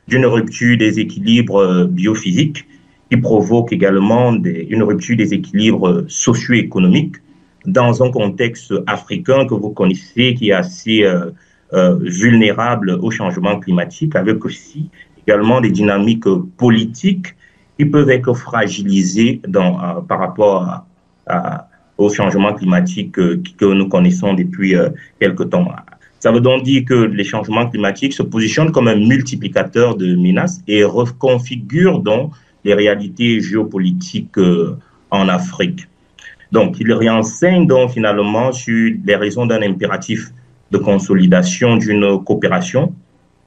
d'une rupture des équilibres biophysiques qui provoque également une rupture des équilibres socio-économiques dans un contexte africain que vous connaissez qui est assez vulnérable au changement climatique, avec aussi également des dynamiques politiques qui peuvent être fragilisées par rapport au changement climatique que nous connaissons depuis quelque temps. Ça veut donc dire que les changements climatiques se positionnent comme un multiplicateur de menaces et reconfigurent donc les réalités géopolitiques en Afrique. Donc, il réenseigne donc finalement sur les raisons d'un impératif de consolidation d'une coopération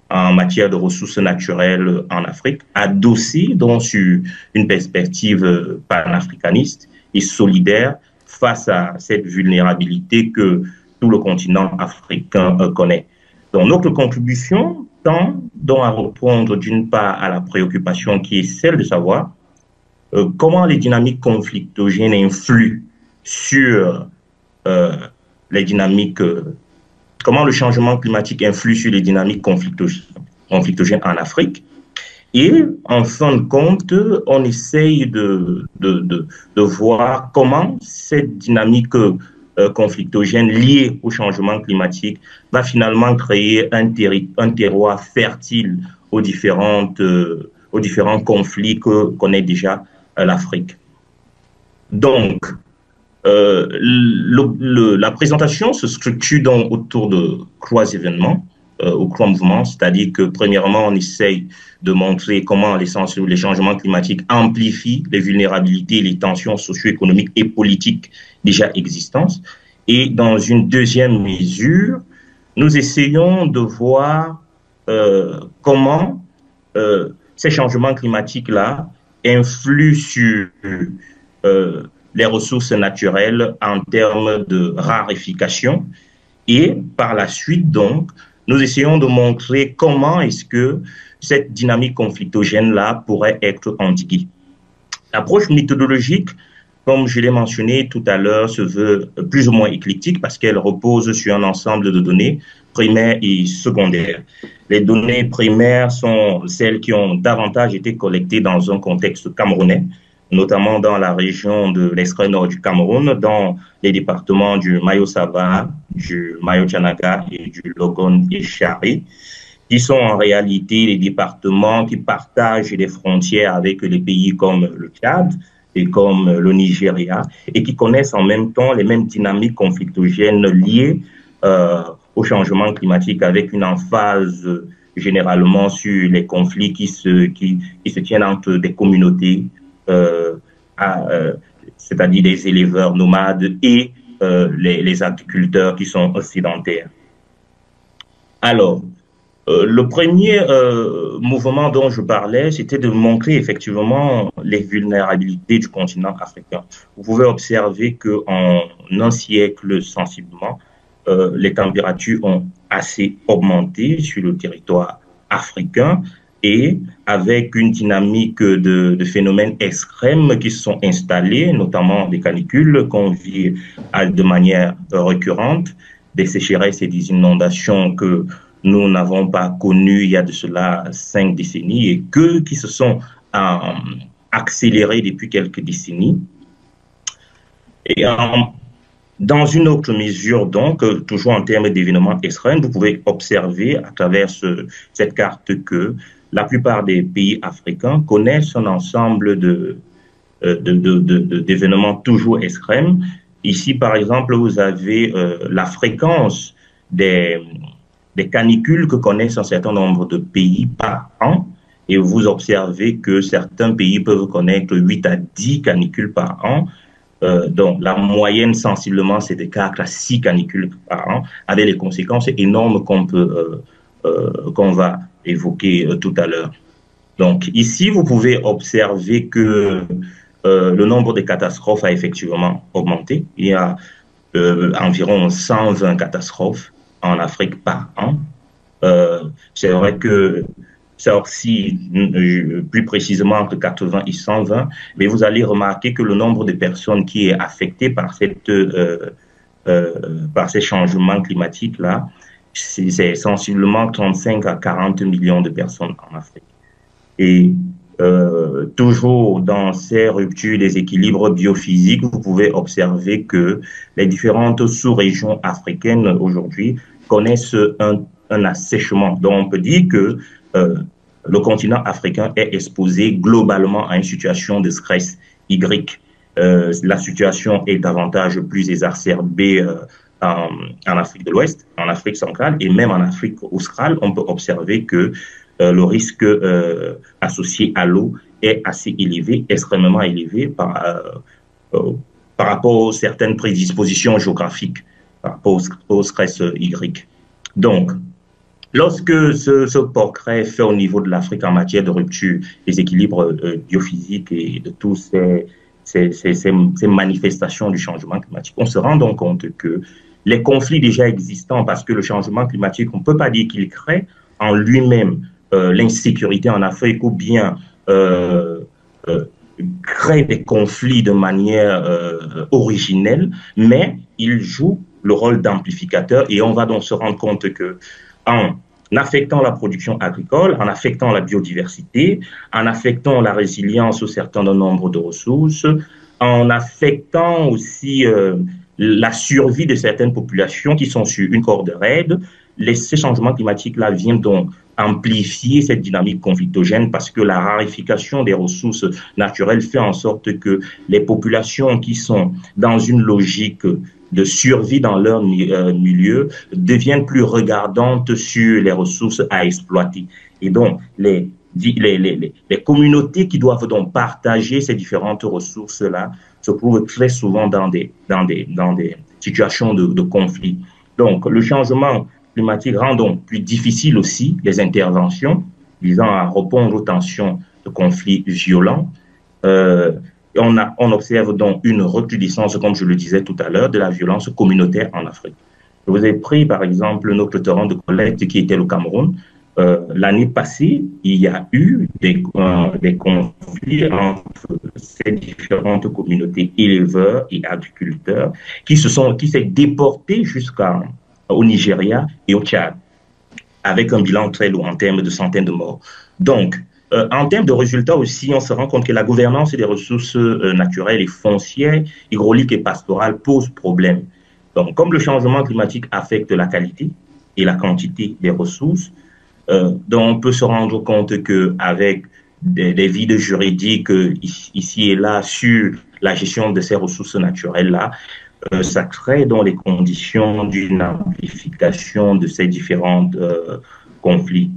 en matière de ressources naturelles en Afrique, adossé donc sur une perspective panafricaniste et solidaire face à cette vulnérabilité que tout le continent africain connaît. Donc, notre contribution tend donc à répondre d'une part à la préoccupation qui est celle de savoir comment les dynamiques conflictogènes influent sur les dynamiques, comment le changement climatique influe sur les dynamiques conflictogènes en Afrique. Et en fin de compte, on essaye de voir comment cette dynamique conflictogène liée au changement climatique va finalement créer un terroir fertile aux différents conflits que connaît déjà l'Afrique. Donc, la présentation se structure donc autour de 3 événements, ou 3 mouvements, c'est-à-dire que premièrement, on essaye de montrer comment les changements climatiques amplifient les vulnérabilités et les tensions socio-économiques et politiques déjà existantes. Et dans une deuxième mesure, nous essayons de voir comment ces changements climatiques-là influent sur les ressources naturelles en termes de raréfaction. Et par la suite, donc, nous essayons de montrer comment est-ce que cette dynamique conflictogène-là pourrait être endiguée. L'approche méthodologique, comme je l'ai mentionné tout à l'heure, se veut plus ou moins éclectique parce qu'elle repose sur un ensemble de données primaires et secondaires. Les données primaires sont celles qui ont davantage été collectées dans un contexte camerounais, notamment dans la région de l'extrême nord du Cameroun, dans les départements du Mayo-Sava, du Mayo-Tchanaga et du Logon et Chaire, qui sont en réalité les départements qui partagent des frontières avec les pays comme le Tchad et comme le Nigeria, et qui connaissent en même temps les mêmes dynamiques conflictogènes liées au changement climatique, avec une emphase généralement sur les conflits qui se tiennent entre des communautés, c'est-à-dire des éleveurs nomades et les agriculteurs qui sont sédentaires. Alors, le premier mouvement dont je parlais, c'était de montrer effectivement les vulnérabilités du continent africain. Vous pouvez observer qu'en un siècle sensiblement, les températures ont assez augmenté sur le territoire africain, et avec une dynamique de phénomènes extrêmes qui se sont installés, notamment des canicules qu'on vit de manière récurrente, des sécheresses et des inondations que nous n'avons pas connues il y a de cela 5 décennies et qui se sont accélérées depuis quelques décennies. Et dans une autre mesure, donc, toujours en termes d'événements extrêmes, vous pouvez observer à travers cette carte que la plupart des pays africains connaissent un ensemble d'événements toujours extrêmes. Ici, par exemple, vous avez la fréquence des canicules que connaissent un certain nombre de pays par an, et vous observez que certains pays peuvent connaître 8 à 10 canicules par an. Donc, la moyenne, sensiblement, c'est de 4 à 6 canicules par an, avec les conséquences énormes qu'on va évoquer tout à l'heure. Donc, ici, vous pouvez observer que le nombre de catastrophes a effectivement augmenté. Il y a environ 120 catastrophes en Afrique par an. C'est vrai que ça oscille plus précisément entre 80 et 120, mais vous allez remarquer que le nombre de personnes qui est affecté par ces changements climatiques-là, c'est sensiblement 35 à 40 millions de personnes en Afrique. Et toujours dans ces ruptures des équilibres biophysiques, vous pouvez observer que les différentes sous-régions africaines aujourd'hui connaissent un assèchement. Donc on peut dire que le continent africain est exposé globalement à une situation de stress hydrique. La situation est davantage plus exacerbée en Afrique de l'Ouest, en Afrique centrale et même en Afrique australe. On peut observer que le risque associé à l'eau est assez élevé, extrêmement élevé par rapport à certaines prédispositions géographiques, par rapport au stress hydrique. Donc, lorsque ce portrait est fait au niveau de l'Afrique en matière de rupture des équilibres biophysiques et de tous ces manifestations du changement climatique. On se rend donc compte que les conflits déjà existants, parce que le changement climatique, on ne peut pas dire qu'il crée en lui-même l'insécurité en Afrique ou bien crée des conflits de manière originelle, mais il joue le rôle d'amplificateur et on va donc se rendre compte que en affectant la production agricole, en affectant la biodiversité, en affectant la résilience au certain nombre de ressources, en affectant aussi la survie de certaines populations qui sont sur une corde raide, ces changements climatiques-là viennent donc amplifier cette dynamique conflictogène parce que la raréfaction des ressources naturelles fait en sorte que les populations qui sont dans une logique de survie dans leur milieu deviennent plus regardantes sur les ressources à exploiter. Et donc, les communautés qui doivent donc partager ces différentes ressources-là se trouvent très souvent dans des situations de conflit. Donc, le changement climatique rend donc plus difficile aussi les interventions visant à répondre aux tensions de conflits violents. On observe donc une recrudescence, comme je le disais tout à l'heure, de la violence communautaire en Afrique. Je vous ai pris, par exemple, notre terrain de collecte qui était le Cameroun. L'année passée, il y a eu des conflits entre ces différentes communautés éleveurs et agriculteurs qui s'est déporté jusqu'au Nigeria et au Tchad, avec un bilan très lourd en termes de centaines de morts. Donc, en termes de résultats aussi, on se rend compte que la gouvernance des ressources naturelles et foncières, hydrauliques et pastorales pose problème. Donc, comme le changement climatique affecte la qualité et la quantité des ressources, donc on peut se rendre compte qu'avec des vides juridiques ici et là sur la gestion de ces ressources naturelles-là, ça crée donc les conditions d'une amplification de ces différents conflits.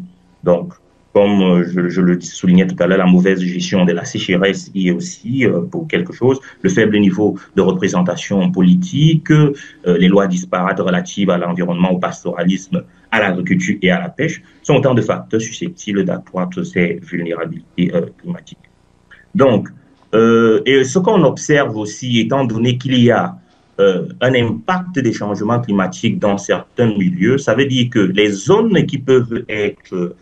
Donc, comme je le soulignais tout à l'heure, la mauvaise gestion de la sécheresse y est aussi pour quelque chose, le faible niveau de représentation politique, les lois disparates relatives à l'environnement, au pastoralisme, à l'agriculture et à la pêche sont autant de facteurs susceptibles d'accroître ces vulnérabilités climatiques. Donc, et ce qu'on observe aussi, étant donné qu'il y a un impact des changements climatiques dans certains milieux, ça veut dire que les zones qui peuvent être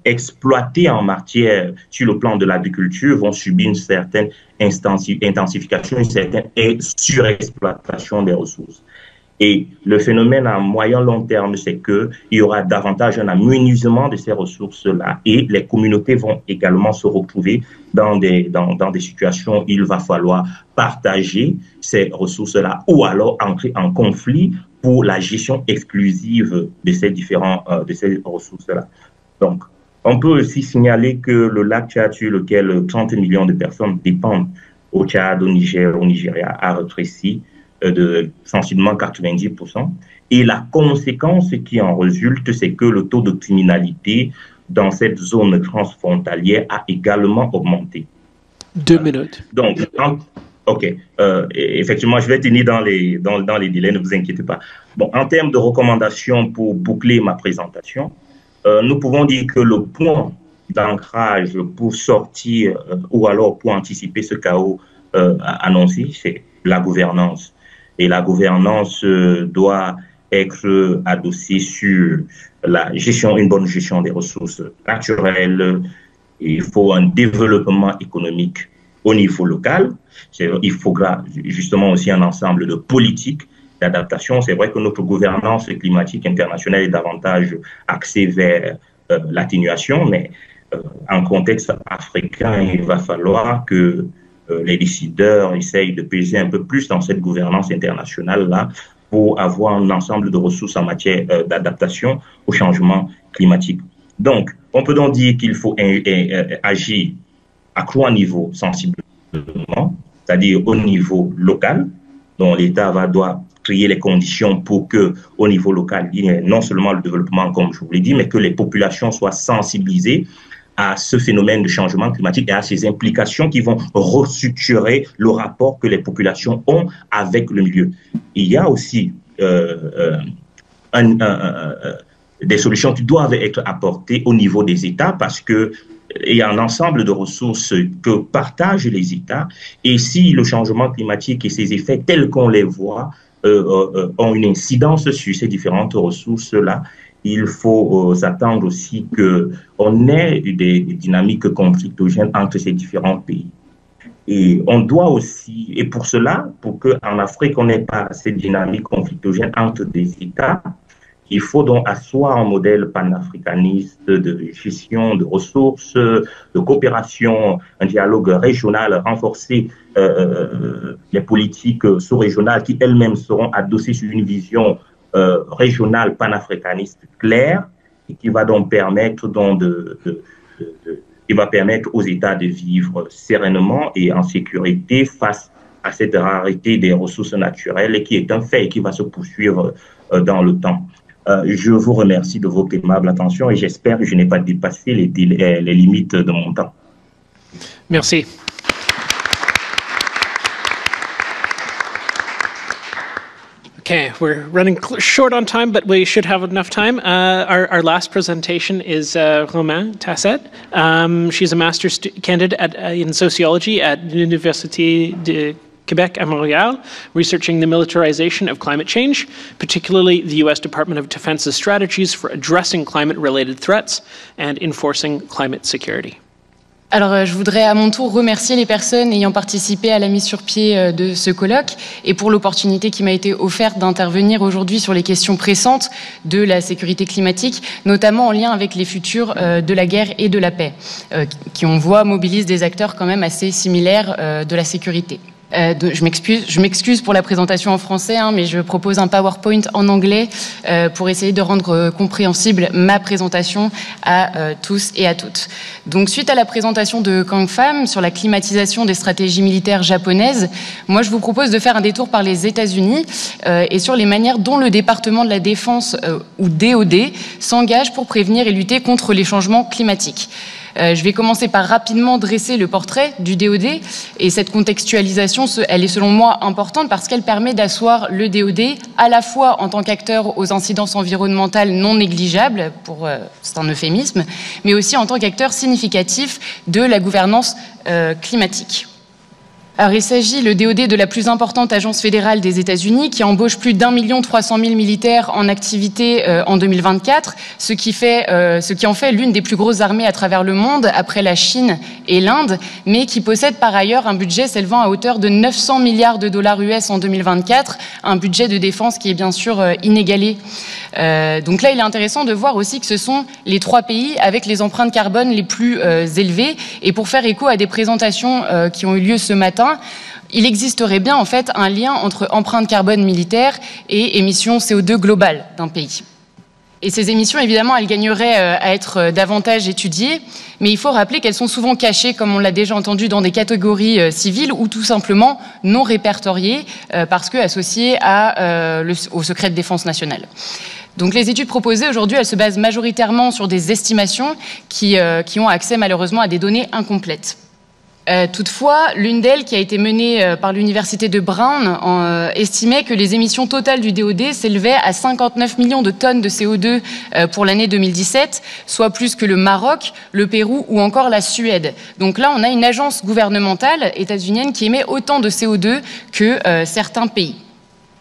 exploitées en matière sur le plan de l'agriculture vont subir une certaine intensification, une certaine surexploitation des ressources. Et le phénomène à moyen-long terme, c'est qu'il y aura davantage un amenuisement de ces ressources-là et les communautés vont également se retrouver dans des situations où il va falloir partager ces ressources-là ou alors entrer en conflit pour la gestion exclusive de ces ressources-là. Donc, on peut aussi signaler que le lac Tchad, sur lequel 30 millions de personnes dépendent au Tchad, au Niger, au Nigeria, a rétréci de sensiblement 90%. Et la conséquence qui en résulte, c'est que le taux de criminalité dans cette zone transfrontalière a également augmenté. 2 minutes. Donc, OK. Effectivement, je vais tenir dans les délais, ne vous inquiétez pas. Bon, en termes de recommandations pour boucler ma présentation, nous pouvons dire que le point d'ancrage pour sortir ou alors pour anticiper ce chaos annoncé, c'est la gouvernance. Et la gouvernance doit être adossée sur une bonne gestion des ressources naturelles. Il faut un développement économique au niveau local. Il faudra justement aussi un ensemble de politiques d'adaptation. C'est vrai que notre gouvernance climatique internationale est davantage axée vers l'atténuation, mais en contexte africain, il va falloir que les décideurs essayent de peser un peu plus dans cette gouvernance internationale-là pour avoir un ensemble de ressources en matière d'adaptation au changement climatique. Donc, on peut donc dire qu'il faut agir à 3 niveaux sensiblement, c'est-à-dire au niveau local, dont l'État doit créer les conditions pour que, au niveau local, il y ait non seulement le développement, comme je vous l'ai dit, mais que les populations soient sensibilisées à ce phénomène de changement climatique et à ses implications qui vont restructurer le rapport que les populations ont avec le milieu. Il y a aussi des solutions qui doivent être apportées au niveau des États parce que il y a un ensemble de ressources que partagent les États. Et si le changement climatique et ses effets tels qu'on les voit ont une incidence sur ces différentes ressources-là, il faut s'attendre aussi qu'on ait des dynamiques conflictogènes entre ces différents pays. Et on doit aussi, et pour cela, pour qu'en Afrique, on n'ait pas cette dynamique conflictogène entre des États, il faut donc asseoir un modèle panafricaniste de gestion de ressources, de coopération, un dialogue régional, renforcer les politiques sous-régionales qui elles-mêmes seront adossées sur une vision régionale panafricaniste claire et qui va donc permettre aux États de vivre sereinement et en sécurité face à cette rareté des ressources naturelles et qui est un fait et qui va se poursuivre dans le temps. Je vous remercie de votre aimable attention et j'espère que je n'ai pas dépassé les limites de mon temps. Merci. Okay, we're running short on time, but we should have enough time. Our last presentation is Romane Tasset. She's a master's candidate in sociology at Université de Québec at Montréal, researching the militarization of climate change, particularly the U.S. Department of Defense's strategies for addressing climate-related threats and enforcing climate security. Alors, je voudrais à mon tour remercier les personnes ayant participé à la mise sur pied de ce colloque et pour l'opportunité qui m'a été offerte d'intervenir aujourd'hui sur les questions pressantes de la sécurité climatique, notamment en lien avec les futurs de la guerre et de la paix, qui on voit mobilisent des acteurs quand même assez similaires de la sécurité. Je m'excuse pour la présentation en français, mais je propose un PowerPoint en anglais pour essayer de rendre compréhensible ma présentation à tous et à toutes. Donc, suite à la présentation de Khang Pham sur la climatisation des stratégies militaires japonaises, moi, je vous propose de faire un détour par les États-Unis et sur les manières dont le département de la Défense, ou DOD, s'engage pour prévenir et lutter contre les changements climatiques. Je vais commencer par rapidement dresser le portrait du DOD et cette contextualisation, elle est selon moi importante parce qu'elle permet d'asseoir le DOD à la fois en tant qu'acteur aux incidences environnementales non négligeables, c'est un euphémisme, mais aussi en tant qu'acteur significatif de la gouvernance climatique. Alors, il s'agit, le DOD, de la plus importante agence fédérale des États-Unis qui embauche plus d'1 300 000 militaires en activité en 2024, ce qui en fait l'une des plus grosses armées à travers le monde, après la Chine et l'Inde, mais qui possède par ailleurs un budget s'élevant à hauteur de 900 milliards de dollars US en 2024, un budget de défense qui est bien sûr inégalé. Donc là, il est intéressant de voir aussi que ce sont les 3 pays avec les empreintes carbone les plus élevées. Et pour faire écho à des présentations qui ont eu lieu ce matin, il existerait bien en fait un lien entre empreinte carbone militaire et émissions CO2 globales d'un pays. Et ces émissions, évidemment, elles gagneraient à être davantage étudiées, mais il faut rappeler qu'elles sont souvent cachées, comme on l'a déjà entendu, dans des catégories civiles ou tout simplement non répertoriées parce que associées au secret de défense nationale. Donc les études proposées aujourd'hui, elles se basent majoritairement sur des estimations qui ont accès malheureusement à des données incomplètes. Toutefois, l'une d'elles, qui a été menée par l'Université de Brown, estimait que les émissions totales du DOD s'élevaient à 59 millions de tonnes de CO2 pour l'année 2017, soit plus que le Maroc, le Pérou ou encore la Suède. Donc là, on a une agence gouvernementale états-unienne qui émet autant de CO2 que certains pays.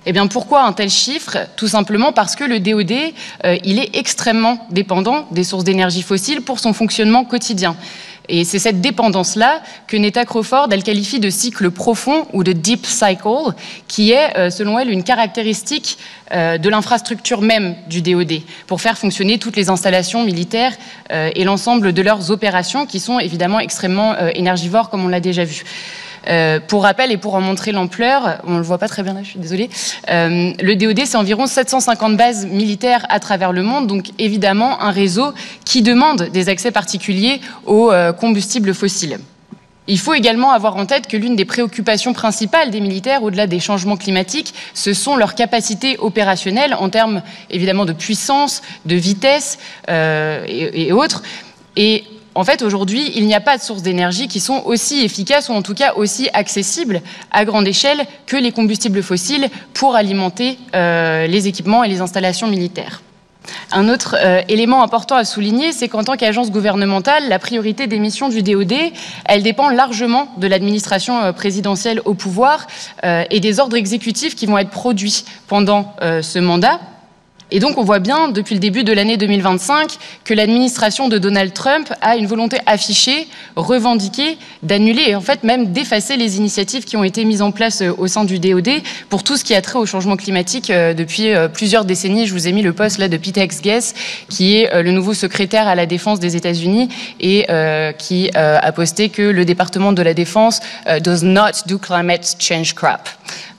Eh bien, pourquoi un tel chiffre? Tout simplement parce que le DOD, il est extrêmement dépendant des sources d'énergie fossiles pour son fonctionnement quotidien. Et c'est cette dépendance-là que Netta Crawford, elle qualifie de cycle profond ou de deep cycle, qui est, selon elle, une caractéristique de l'infrastructure même du DOD, pour faire fonctionner toutes les installations militaires et l'ensemble de leurs opérations, qui sont évidemment extrêmement énergivores, comme on l'a déjà vu. Pour rappel et pour en montrer l'ampleur, on ne le voit pas très bien là, je suis désolée, le DOD, c'est environ 750 bases militaires à travers le monde, donc évidemment un réseau qui demande des accès particuliers aux combustibles fossiles. Il faut également avoir en tête que l'une des préoccupations principales des militaires, au-delà des changements climatiques, ce sont leurs capacités opérationnelles en termes évidemment de puissance, de vitesse et autres. Et en fait, aujourd'hui, il n'y a pas de sources d'énergie qui sont aussi efficaces ou en tout cas aussi accessibles à grande échelle que les combustibles fossiles pour alimenter les équipements et les installations militaires. Un autre élément important à souligner, c'est qu'en tant qu'agence gouvernementale, la priorité des missions du DOD, elle dépend largement de l'administration présidentielle au pouvoir et des ordres exécutifs qui vont être produits pendant ce mandat. Et donc, on voit bien, depuis le début de l'année 2025, que l'administration de Donald Trump a une volonté affichée, revendiquée, d'annuler et en fait même d'effacer les initiatives qui ont été mises en place au sein du DOD pour tout ce qui a trait au changement climatique depuis plusieurs décennies. Je vous ai mis le poste là de Pete Hegseth, qui est le nouveau secrétaire à la Défense des États-Unis et qui a posté que le département de la Défense does not do climate change crap.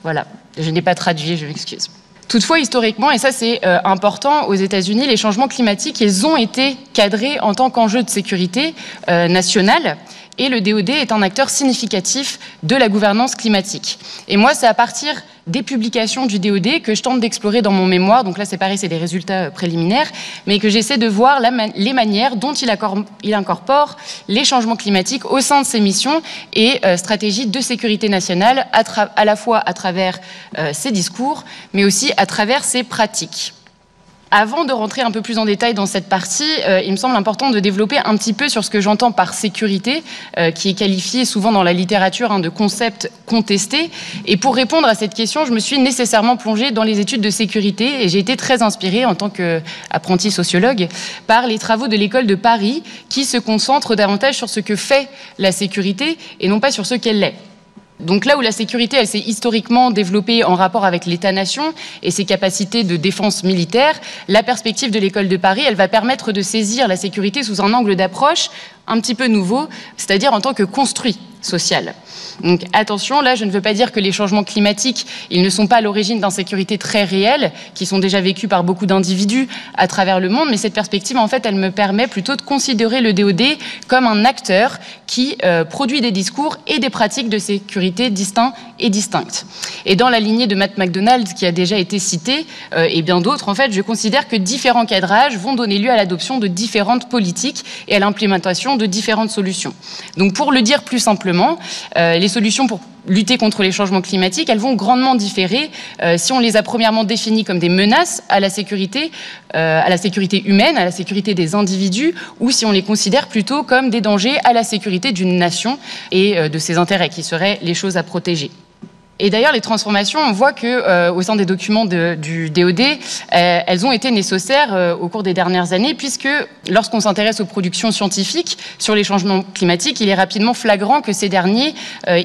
Voilà, je n'ai pas traduit, je m'excuse. Toutefois, historiquement, et ça c'est important, aux États-Unis, les changements climatiques, ils ont été cadrés en tant qu'enjeu de sécurité nationale. Et le DOD est un acteur significatif de la gouvernance climatique. Et moi, c'est à partir des publications du DOD que je tente d'explorer dans mon mémoire. Donc là, c'est pareil, c'est des résultats préliminaires, mais que j'essaie de voir les manières dont il incorpore les changements climatiques au sein de ses missions et stratégies de sécurité nationale, à la fois à travers ses discours, mais aussi à travers ses pratiques. Avant de rentrer un peu plus en détail dans cette partie, il me semble important de développer un petit peu sur ce que j'entends par sécurité, qui est qualifié souvent dans la littérature de concept contesté. Et pour répondre à cette question, je me suis nécessairement plongée dans les études de sécurité et j'ai été très inspirée en tant qu'apprentie sociologue par les travaux de l'école de Paris qui se concentrent davantage sur ce que fait la sécurité et non pas sur ce qu'elle est. Donc là où la sécurité, elle s'est historiquement développée en rapport avec l'État-nation et ses capacités de défense militaire, la perspective de l'école de Paris, elle va permettre de saisir la sécurité sous un angle d'approche un petit peu nouveau, c'est-à-dire en tant que construit social. Donc attention, là je ne veux pas dire que les changements climatiques, ils ne sont pas à l'origine d'insécurités très réelles, qui sont déjà vécues par beaucoup d'individus à travers le monde, mais cette perspective, en fait, elle me permet plutôt de considérer le DOD comme un acteur qui produit des discours et des pratiques de sécurité distincts et distinctes. Et dans la lignée de Matt McDonald, qui a déjà été cité, et bien d'autres, en fait, je considère que différents cadrages vont donner lieu à l'adoption de différentes politiques et à l'implémentation de différentes solutions. Donc pour le dire plus simplement, les solutions pour lutter contre les changements climatiques, elles vont grandement différer si on les a premièrement définies comme des menaces à la sécurité humaine, à la sécurité des individus, ou si on les considère plutôt comme des dangers à la sécurité d'une nation et de ses intérêts, qui seraient les choses à protéger. Et d'ailleurs, les transformations, on voit que au sein des documents du DOD, elles ont été nécessaires au cours des dernières années, puisque lorsqu'on s'intéresse aux productions scientifiques sur les changements climatiques, il est rapidement flagrant que ces derniers,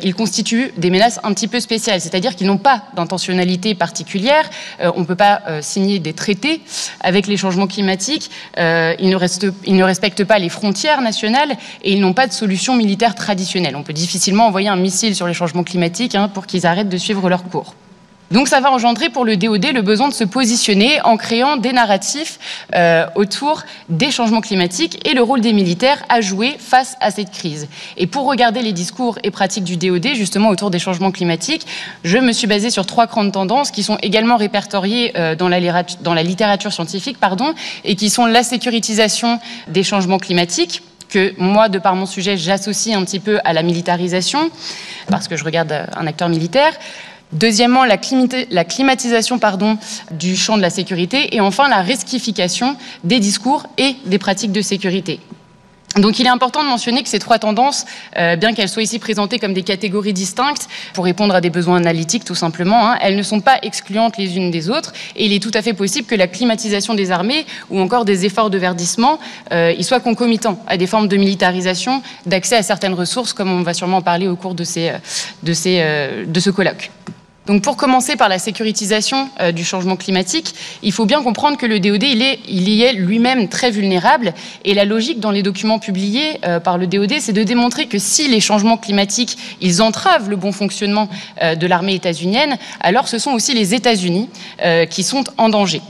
ils constituent des menaces un petit peu spéciales, c'est-à-dire qu'ils n'ont pas d'intentionnalité particulière, on ne peut pas signer des traités avec les changements climatiques, ils ne respectent pas les frontières nationales et ils n'ont pas de solution militaire traditionnelle. On peut difficilement envoyer un missile sur les changements climatiques pour qu'ils arrêtent de suivre leur cours. Donc ça va engendrer pour le DOD le besoin de se positionner en créant des narratifs autour des changements climatiques et le rôle des militaires à jouer face à cette crise. Et pour regarder les discours et pratiques du DOD justement autour des changements climatiques, je me suis basée sur 3 grandes tendances qui sont également répertoriées dans la littérature scientifique, et qui sont la sécurisation des changements climatiques, que moi, de par mon sujet, j'associe un petit peu à la militarisation, parce que je regarde un acteur militaire. Deuxièmement, la climatisation du champ de la sécurité. Et enfin, la riskification des discours et des pratiques de sécurité. Donc il est important de mentionner que ces 3 tendances, bien qu'elles soient ici présentées comme des catégories distinctes pour répondre à des besoins analytiques tout simplement, elles ne sont pas excluantes les unes des autres et il est tout à fait possible que la climatisation des armées ou encore des efforts de verdissement ils soient concomitants à des formes de militarisation, d'accès à certaines ressources comme on va sûrement en parler au cours de ce colloque. Donc pour commencer par la sécurisation du changement climatique, il faut bien comprendre que le DOD, il y est lui-même très vulnérable et la logique dans les documents publiés par le DOD, c'est de démontrer que si les changements climatiques, ils entravent le bon fonctionnement de l'armée états-unienne, alors ce sont aussi les États-Unis qui sont en danger.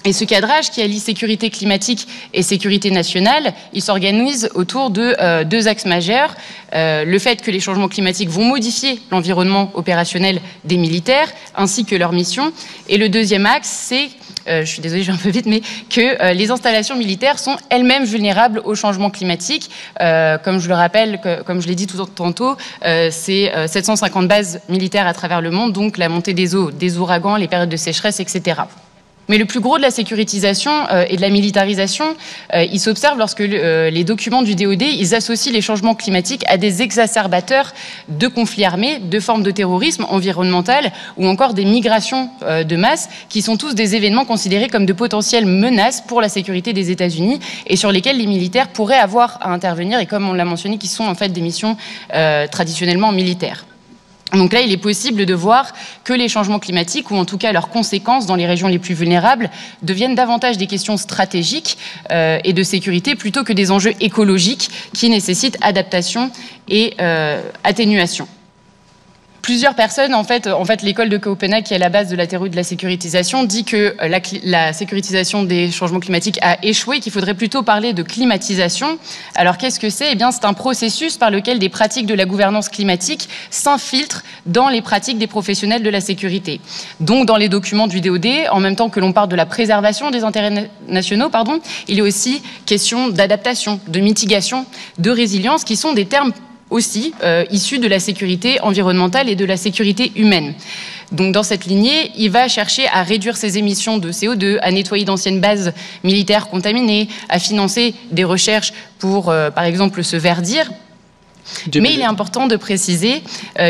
Et ce cadrage qui allie sécurité climatique et sécurité nationale, il s'organise autour de 2 axes majeurs. Le fait que les changements climatiques vont modifier l'environnement opérationnel des militaires, ainsi que leur mission. Et le deuxième axe, c'est, je suis désolée, je vais un peu vite, mais que les installations militaires sont elles-mêmes vulnérables au changement climatique. Comme je le rappelle, comme je l'ai dit tantôt, c'est 750 bases militaires à travers le monde, donc la montée des eaux, des ouragans, les périodes de sécheresse, etc. Mais le plus gros de la sécurisation et de la militarisation, il s'observe lorsque les documents du DOD, ils associent les changements climatiques à des exacerbateurs de conflits armés, de formes de terrorisme environnemental ou encore des migrations de masse, qui sont tous des événements considérés comme de potentielles menaces pour la sécurité des États-Unis et sur lesquels les militaires pourraient avoir à intervenir et comme on l'a mentionné, qui sont en fait des missions traditionnellement militaires. Donc là, il est possible de voir que les changements climatiques, ou en tout cas leurs conséquences dans les régions les plus vulnérables, deviennent davantage des questions stratégiques et de sécurité plutôt que des enjeux écologiques qui nécessitent adaptation et atténuation. Plusieurs personnes, en fait l'école de Copenhague, qui est à la base de la théorie de la sécurisation, dit que la sécurisation des changements climatiques a échoué, qu'il faudrait plutôt parler de climatisation. Alors qu'est-ce que c'est ? Eh bien, c'est un processus par lequel des pratiques de la gouvernance climatique s'infiltrent dans les pratiques des professionnels de la sécurité. Donc, dans les documents du DOD, en même temps que l'on parle de la préservation des intérêts nationaux, il est aussi question d'adaptation, de mitigation, de résilience, qui sont des termes aussi issus de la sécurité environnementale et de la sécurité humaine. Donc dans cette lignée, il va chercher à réduire ses émissions de CO2, à nettoyer d'anciennes bases militaires contaminées, à financer des recherches pour, par exemple, se verdir. Mais il est important de préciser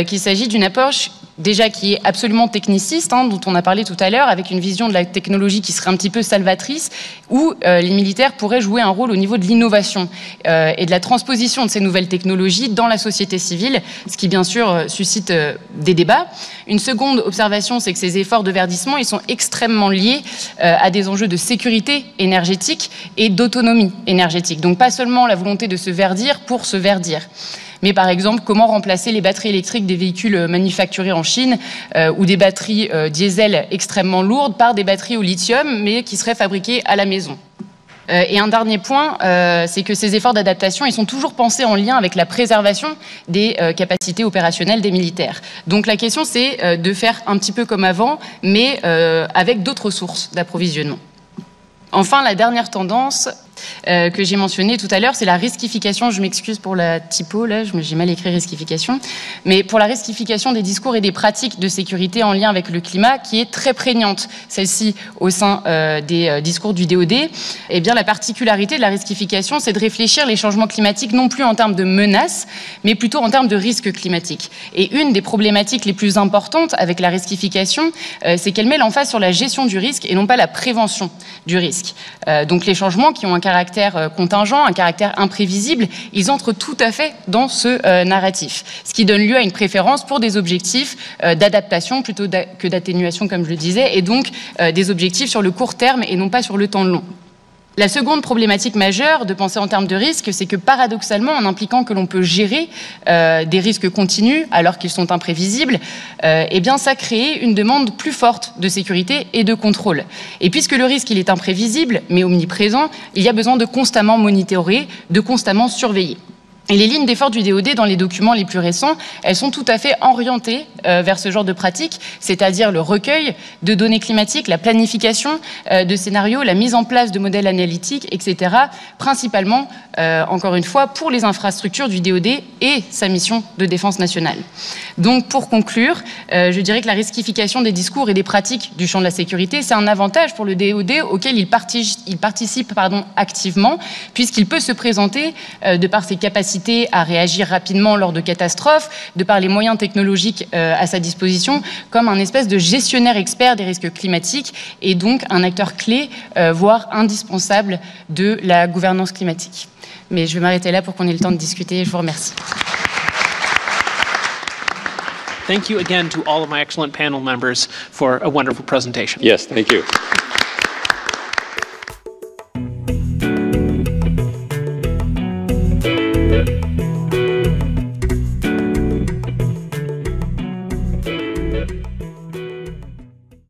qu'il s'agit d'une approche déjà qui est absolument techniciste, dont on a parlé tout à l'heure, avec une vision de la technologie qui serait un petit peu salvatrice, où les militaires pourraient jouer un rôle au niveau de l'innovation et de la transposition de ces nouvelles technologies dans la société civile, ce qui bien sûr suscite des débats. Une seconde observation, c'est que ces efforts de verdissement, ils sont extrêmement liés à des enjeux de sécurité énergétique et d'autonomie énergétique. Donc pas seulement la volonté de se verdir pour se verdir, mais par exemple, comment remplacer les batteries électriques des véhicules manufacturés en Chine ou des batteries diesel extrêmement lourdes par des batteries au lithium, mais qui seraient fabriquées à la maison. Et un dernier point, c'est que ces efforts d'adaptation, ils sont toujours pensés en lien avec la préservation des capacités opérationnelles des militaires. Donc la question, c'est de faire un petit peu comme avant, mais avec d'autres sources d'approvisionnement. Enfin, la dernière tendance que j'ai mentionnée tout à l'heure, c'est la riskification. Je m'excuse pour la typo, là, j'ai mal écrit riskification. Mais pour la riskification des discours et des pratiques de sécurité en lien avec le climat, qui est très prégnante, celle-ci, au sein des discours du DOD, eh bien, la particularité de la riskification, c'est de réfléchir les changements climatiques non plus en termes de menaces, mais plutôt en termes de risques climatiques. Et une des problématiques les plus importantes avec la riskification, c'est qu'elle met l'emphase sur la gestion du risque et non pas la prévention du risque. Donc les changements qui ont un caractère contingent, un caractère imprévisible, ils entrent tout à fait dans ce narratif. Ce qui donne lieu à une préférence pour des objectifs d'adaptation plutôt que d'atténuation, comme je le disais, et donc des objectifs sur le court terme et non pas sur le temps long. La seconde problématique majeure de penser en termes de risque, c'est que paradoxalement, en impliquant que l'on peut gérer des risques continus alors qu'ils sont imprévisibles, eh bien, ça crée une demande plus forte de sécurité et de contrôle. Et puisque le risque, il est imprévisible, mais omniprésent, il y a besoin de constamment monitorer, de constamment surveiller. Et les lignes d'effort du DOD dans les documents les plus récents, elles sont tout à fait orientées vers ce genre de pratique, c'est-à-dire le recueil de données climatiques, la planification de scénarios, la mise en place de modèles analytiques, etc., principalement, encore une fois, pour les infrastructures du DOD et sa mission de défense nationale. Donc, pour conclure, je dirais que la riskification des discours et des pratiques du champ de la sécurité, c'est un avantage pour le DOD auquel il participe activement, puisqu'il peut se présenter de par ses capacités à réagir rapidement lors de catastrophes, de par les moyens technologiques à sa disposition, comme un espèce de gestionnaire expert des risques climatiques et donc un acteur clé, voire indispensable de la gouvernance climatique. Mais je vais m'arrêter là pour qu'on ait le temps de discuter. Je vous remercie. Thank you again to all of my excellent panel members for a wonderful presentation. Yes, thank you.